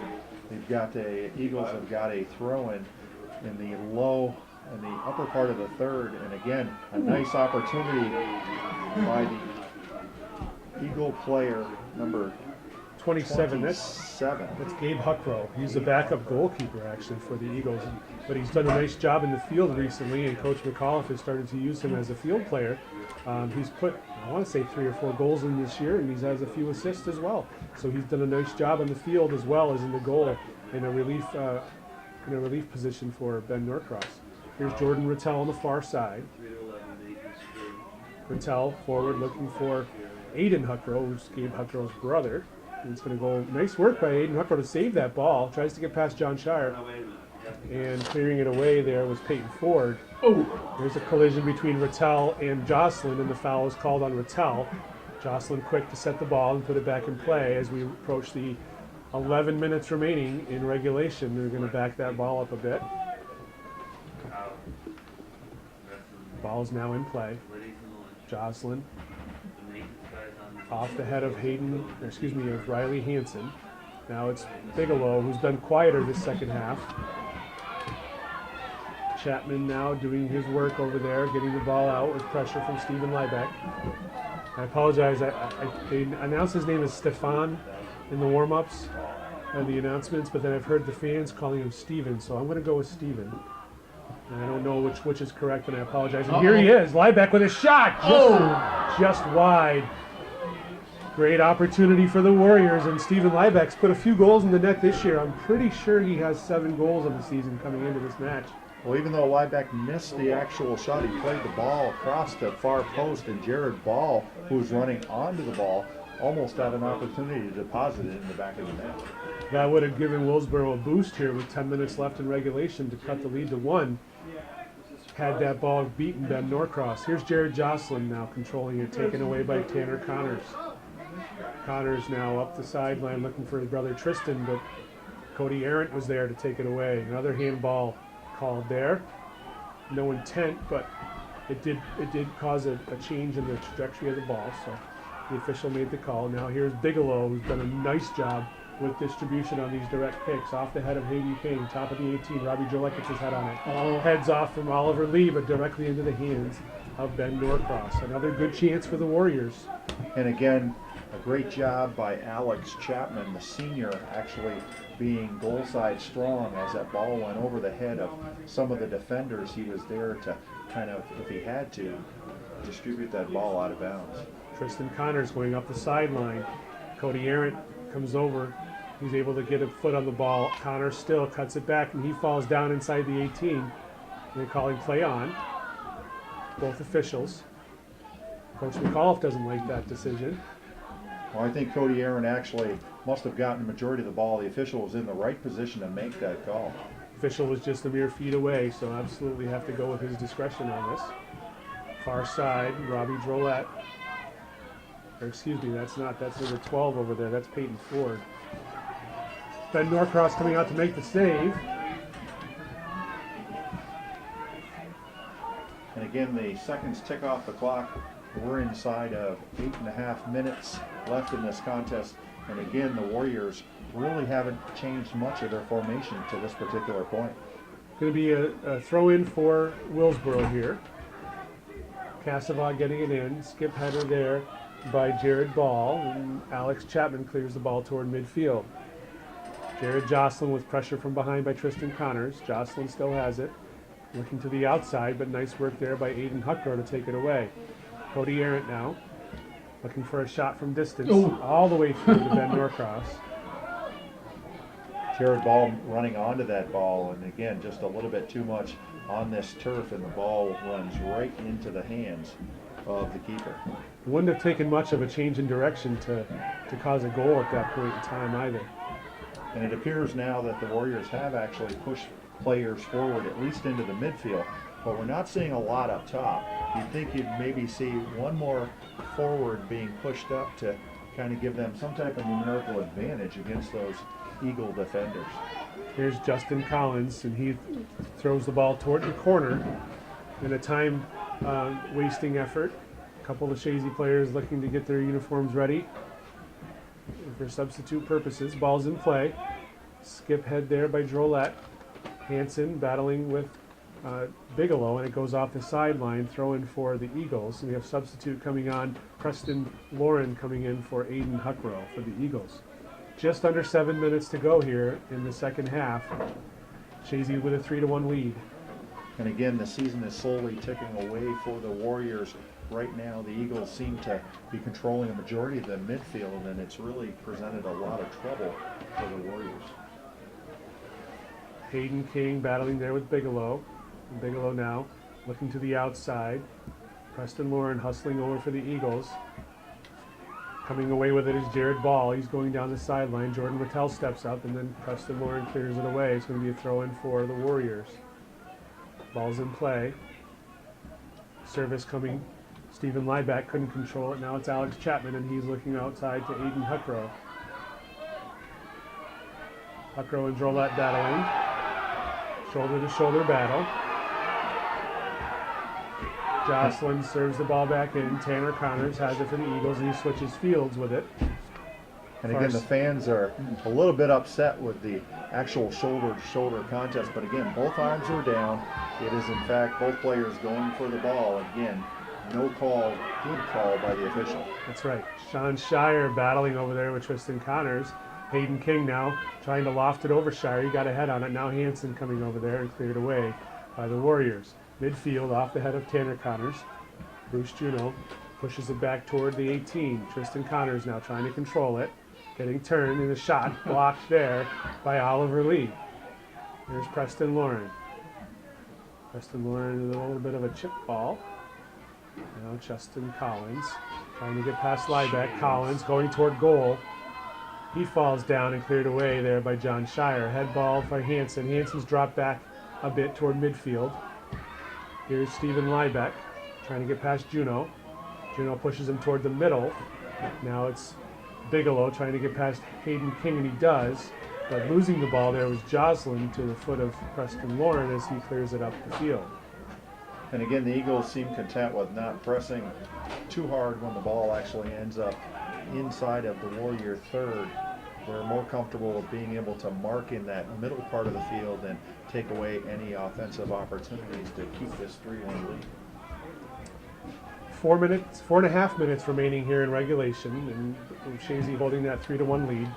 Eagles have got a throw-in in the upper part of the third, and again, a nice opportunity by the Eagle player, number 27. 27. That's Gabe Huckrow. He's the backup goalkeeper, actually, for the Eagles. But he's done a nice job in the field recently, and Coach McAuliffe has started to use him as a field player. He's put, I want to say, 3 or 4 goals in this year, and he has a few assists as well. So he's done a nice job in the field as well as in the goal in a relief position for Ben Norcross. Here's Jordan Rattel on the far side. Rattel forward looking for Aiden Huckrow, who's Gabe Huckrow's brother. And it's going to go, nice work by Aiden Huckrow to save that ball. Tries to get past John Shire. No, wait a minute. And clearing it away there was Peyton Ford. Oh, There's a collision between Rattel and Jocelyn, and the foul is called on Rattel. Jocelyn quick to set the ball and put it back in play as we approach the 11 minutes remaining in regulation. They're going to back that ball up a bit. Ball's now in play. Jocelyn off the head of of Riley Hansen. Now it's Bigelow, who's been quieter this second half. Chapman now doing his work over there, getting the ball out with pressure from Stephen Liebeck. I apologize, they announced his name as Stefan in the warm-ups and the announcements, but then I've heard the fans calling him Steven, so I'm going to go with Steven. And I don't know which is correct, but I apologize. And here he is, Liebeck with a shot! Just wide. Great opportunity for the Warriors, and Stephen Liebeck's put a few goals in the net this year. I'm pretty sure he has 7 goals of the season coming into this match. Well, even though Liebeck missed the actual shot, he played the ball across the far post, and Jared Ball, who was running onto the ball, almost had an opportunity to deposit it in the back of the net. That would have given Willsboro a boost here with 10 minutes left in regulation to cut the lead to 1. Had that ball beaten Ben Norcross. Here's Jared Jocelyn now controlling it, taken away by Tanner Connors. Connors now up the sideline looking for his brother Tristan, but Cody Arendt was there to take it away. Another handball called there. No intent, but it did cause a change in the trajectory of the ball, so the official made the call. Now here's Bigelow, who's done a nice job with distribution on these direct kicks. Off the head of Hayden King, top of the 18. Robbie Jolekich's head on it. Heads off from Oliver Lee, but directly into the hands of Ben Norcross. Another good chance for the Warriors. And again, a great job by Alex Chapman, the senior, actually being goal side strong as that ball went over the head of some of the defenders. He was there to kind of, if he had to, distribute that ball out of bounds. Tristan Connors going up the sideline. Cody Arendt comes over. He's able to get a foot on the ball. Connors still cuts it back, and he falls down inside the 18. They're calling play on. Both officials. Coach McAuliffe doesn't like that decision. Well, I think Cody Aaron actually must have gotten the majority of the ball. The official was in the right position to make that call. Official was just a mere feet away, so absolutely have to go with his discretion on this. Far side, Robbie Drolet. Or excuse me, that's number 12 over there. That's Peyton Ford. Ben Norcross coming out to make the save. And again, the seconds tick off the clock. We're inside of 8.5 minutes left in this contest. And again, the Warriors really haven't changed much of their formation to this particular point. Going to be a throw-in for Willsboro here. Cassavant getting it in. Skip header there by Jared Ball. And Alex Chapman clears the ball toward midfield. Jared Jocelyn with pressure from behind by Tristan Connors. Jocelyn still has it. Looking to the outside, but nice work there by Aiden Huckrow to take it away. Cody Arendt now. Looking for a shot from distance. All the way through to Ben Norcross. Jared Ball running onto that ball, and again, just a little bit too much on this turf, and the ball runs right into the hands of the keeper. It wouldn't have taken much of a change in direction to cause a goal at that point in time either. And it appears now that the Warriors have actually pushed players forward, at least into the midfield, but we're not seeing a lot up top. You'd think you'd maybe see one more forward being pushed up to kind of give them some type of numerical advantage against those Eagle defenders. Here's Justin Collins, and he throws the ball toward the corner in a time wasting effort. A couple of Chazy players looking to get their uniforms ready for substitute purposes. Ball's in play. Skip head there by Drolet. Hansen battling with Bigelow, and it goes off the sideline, throw in for the Eagles. And we have substitute coming on, Preston Lauren coming in for Aiden Huckrow for the Eagles. Just under 7 minutes to go here in the second half. Chazy with a 3-1 lead. And again, the season is slowly ticking away for the Warriors. Right now, the Eagles seem to be controlling a majority of the midfield, and it's really presented a lot of trouble for the Warriors. Hayden King battling there with Bigelow. And Bigelow now looking to the outside. Preston Lauren hustling over for the Eagles. Coming away with it is Jared Ball. He's going down the sideline. Jordan Rattel steps up, and then Preston Lauren clears it away. It's going to be a throw-in for the Warriors. Ball's in play. Service coming. Stephen Lieback couldn't control it. Now it's Alex Chapman, and he's looking outside to Aiden Huckrow. Huckrow and Drolette battling. Shoulder-to-shoulder battle. Jocelyn serves the ball back in. Tanner Connors has it for the Eagles, and he switches fields with it. And again, the fans are a little bit upset with the actual shoulder-to-shoulder contest. But again, both arms are down. It is, in fact, both players going for the ball. Again, no call, good call by the official. That's right. Sean Shire battling over there with Tristan Connors. Hayden King now trying to loft it over Shire. He got ahead on it. Now Hansen coming over there and cleared away by the Warriors. Midfield off the head of Tanner Connors. Bruce Juneau pushes it back toward the 18. Tristan Connors now trying to control it. Getting turned in a shot blocked there by Oliver Lee. Here's Preston Lauren. Preston Lauren with a little bit of a chip ball. Now Justin Collins trying to get past Lieback. Collins going toward goal. He falls down and cleared away there by John Shire. Head ball for Hansen. Hansen's dropped back a bit toward midfield. Here's Stephen Lieback trying to get past Juneau. Juneau pushes him toward the middle. Now it's Bigelow trying to get past Hayden King, and he does. But losing the ball there was Jocelyn to the foot of Preston Lauren as he clears it up the field. And again, the Eagles seem content with not pressing too hard when the ball actually ends up inside of the Warrior third. They're more comfortable with being able to mark in that middle part of the field and take away any offensive opportunities to keep this 3-1 lead. 4.5 minutes remaining here in regulation, and Chazy holding that 3-1 lead.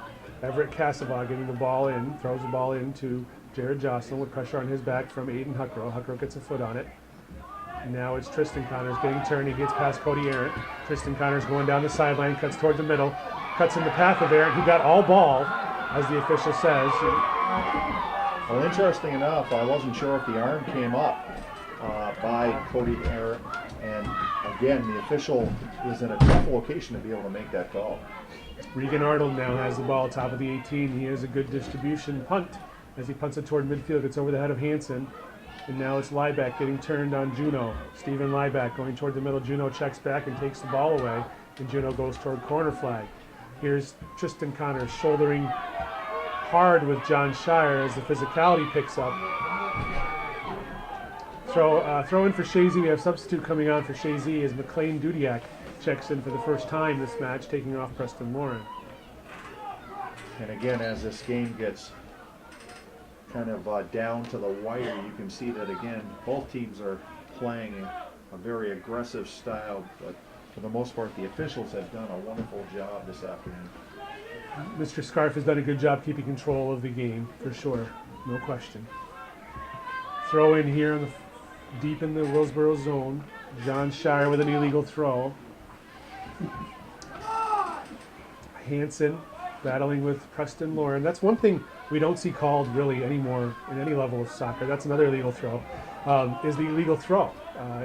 Everett Casavag getting the ball in, throws the ball in to Jared Jocelyn with pressure on his back from Aiden Huckrow. Huckrow gets a foot on it. Now it's Tristan Connors getting turned. He gets past Cody Arndt. Tristan Connors going down the sideline, cuts toward the middle, cuts in the path of Arndt, who got all ball, as the official says. Well, interesting enough, I wasn't sure if the arm came up by Cody Arndt, and again, the official is in a tough location to be able to make that call. Regan Arnold now has the ball top of the 18. He has a good distribution punt as he punts it toward midfield. It's over the head of Hansen. And now it's Lieback getting turned on Juneau. Stephen Lieback going toward the middle. Juneau checks back and takes the ball away. And Juneau goes toward corner flag. Here's Tristan Connors shouldering hard with John Shire as the physicality picks up. Throw in for Chazy. We have substitute coming on for Chazy as McLean Dudiak checks in for the first time this match, taking off Preston Lauren. And again, as this game gets kind of down to the wire, you can see that again, both teams are playing a very aggressive style, but for the most part, the officials have done a wonderful job this afternoon. Mr. Scarf has done a good job keeping control of the game, for sure, no question. Throw in here on the deep in the Willsboro zone. John Shire with an illegal throw. Hansen battling with Preston Lauren. That's one thing we don't see called really anymore in any level of soccer. That's another illegal throw, is the illegal throw.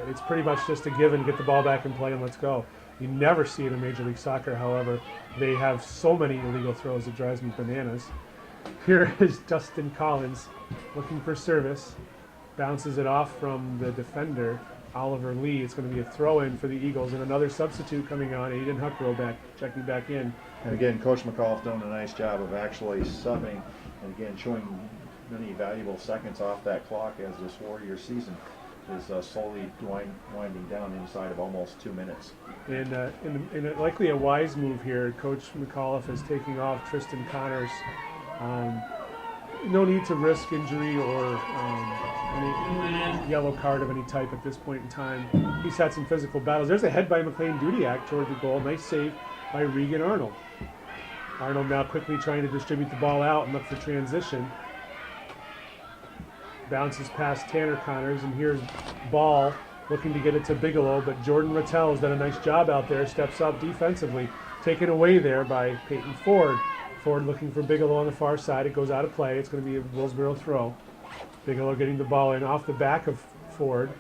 It's pretty much just a given, get the ball back and play and let's go. You never see it in Major League Soccer, however. They have so many illegal throws, it drives me bananas. Here is Justin Collins looking for service. Bounces it off from the defender, Oliver Lee. It's going to be a throw-in for the Eagles, and another substitute coming on, Aiden Huckrow checking back in. And again, Coach McAuliffe's done a nice job of actually subbing and again showing many valuable seconds off that clock as this Warrior season is slowly winding down inside of almost 2 minutes. And in likely a wise move here, Coach McAuliffe is taking off Tristan Connors. No need to risk injury or any yellow card of any type at this point in time. He's had some physical battles. There's a head by McLean Dudiak toward the goal. Nice save by Regan Arnold. Arnold now quickly trying to distribute the ball out and look for transition. Bounces past Tanner Connors, and here's Ball looking to get it to Bigelow, but Jordan Rattel has done a nice job out there, steps up defensively, taken away there by Peyton Ford. Ford looking for Bigelow on the far side. It goes out of play. It's going to be a Willsboro throw. Bigelow getting the ball in off the back of Ford.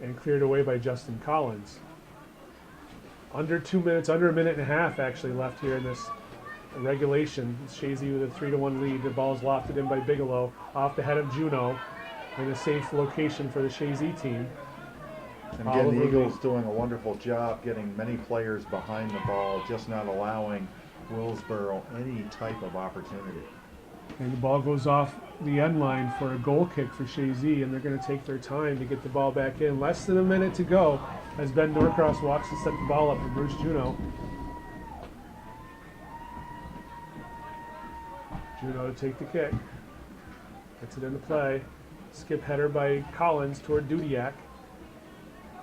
and cleared away by Justin Collins. Under 2 minutes, under a minute and a half actually left here in this regulation. Chazy with a 3-1 lead. The ball is lofted in by Bigelow off the head of Juneau in a safe location for the Chazy team. And again, the Eagles doing a wonderful job getting many players behind the ball, just not allowing Willsboro any type of opportunity. And the ball goes off the end line for a goal kick for Chazy, and they're going to take their time to get the ball back in. Less than a minute to go as Ben Norcross walks to set the ball up for Bruce Juneau. Juneau to take the kick. Gets it into play. Skip header by Collins toward Dudiak.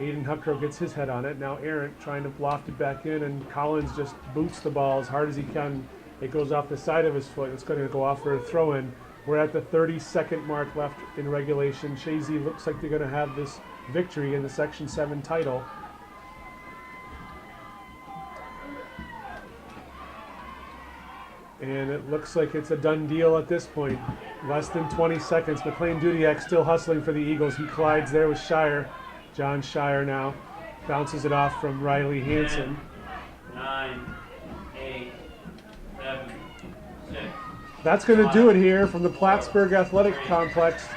Aiden Huckrow gets his head on it. Now Arendt trying to loft it back in, and Collins just boots the ball as hard as he can. It goes off the side of his foot. It's going to go off for a throw-in. We're at the 30-second mark left in regulation. Chazy looks like they're going to have this victory in the Section 7 title. And it looks like it's a done deal at this point. Less than 20 seconds. McLean Dudiak still hustling for the Eagles. He collides there with Shire. John Shire now bounces it off from Riley Hansen. 9, 8, 7, 6. That's going to do it here from the Plattsburgh Athletic Complex.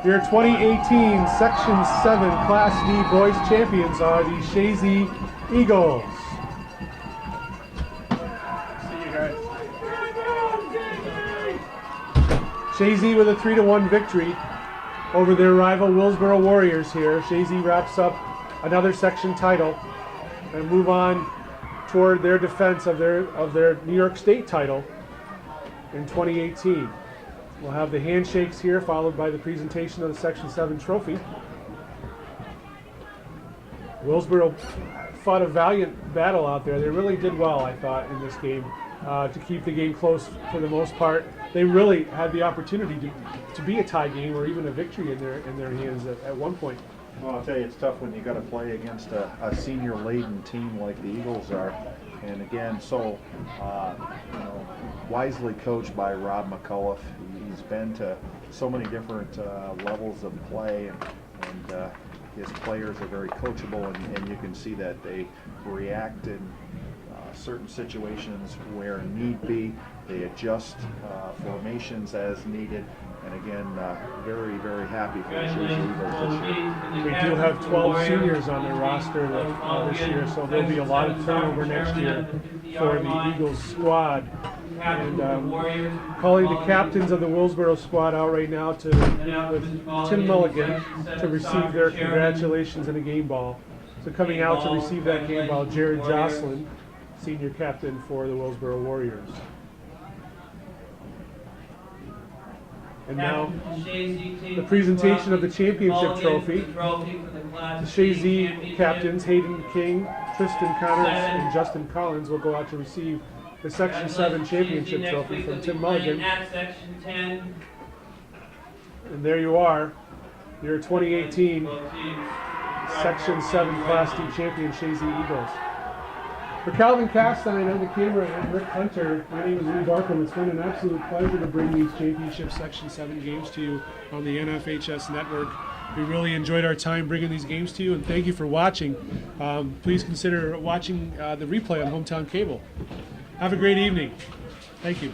Your 2018 Section 7 Class D boys champions are the Chazy Eagles. See you guys. Chazy with a 3-1 victory over their rival Willsboro Warriors here. Chazy wraps up another section title and move on toward their defense of their New York State title in 2018. We'll have the handshakes here, followed by the presentation of the Section 7 trophy. Willsboro fought a valiant battle out there. They really did well, I thought, in this game to keep the game close for the most part. They really had the opportunity to be a tie game or even a victory in their hands at one point. Well, I'll tell you, it's tough when you got to play against a senior-laden team like the Eagles are. And again, so wisely coached by Rob McCullough. He's been to so many different levels of play, and his players are very coachable, and you can see that they react in certain situations where need be. They adjust formations as needed. And again, very, very happy for the Chazy Eagles this year. We do have 12 seniors on their roster this year, so there'll be a lot of turnover next year for the Eagles squad. And calling the captains of the Willsboro squad out right now with Tim Mulligan to receive their congratulations and a game ball. So coming out to receive that game ball, Jared Jocelyn, senior captain for the Willsboro Warriors. And now, the presentation of the championship trophy. The Chazy captains, Hayden King, Tristan Connors, and Justin Collins will go out to receive the Section 7 championship trophy from Tim Mulligan. And there you are, your 2018 Section 7 Class D champion Chazy Eagles. For Calvin Castine on the camera and Rick Hunter, my name is Lee Barcomb. It's been an absolute pleasure to bring these championship Section 7 games to you on the NFHS network. We really enjoyed our time bringing these games to you, and thank you for watching. Please consider watching the replay on Hometown Cable. Have a great evening. Thank you.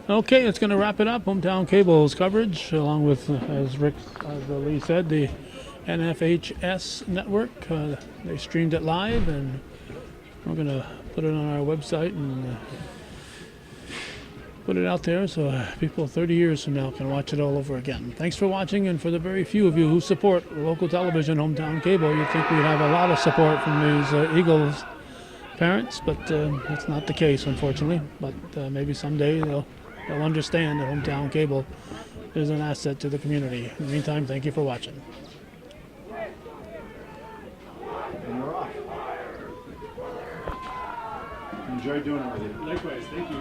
Okay, that's going to wrap it up. Hometown Cable's coverage, along with, as Lee said, the NFHS network. They streamed it live, and we're going to put it on our website and put it out there so people 30 years from now can watch it all over again. Thanks for watching, and for the very few of you who support local television, Hometown Cable, you'd think we'd have a lot of support from these Eagles parents, but that's not the case, unfortunately. But maybe someday they'll understand that Hometown Cable is an asset to the community. In the meantime, thank you for watching. And you're off. Enjoy doing it with you. Likewise, thank you.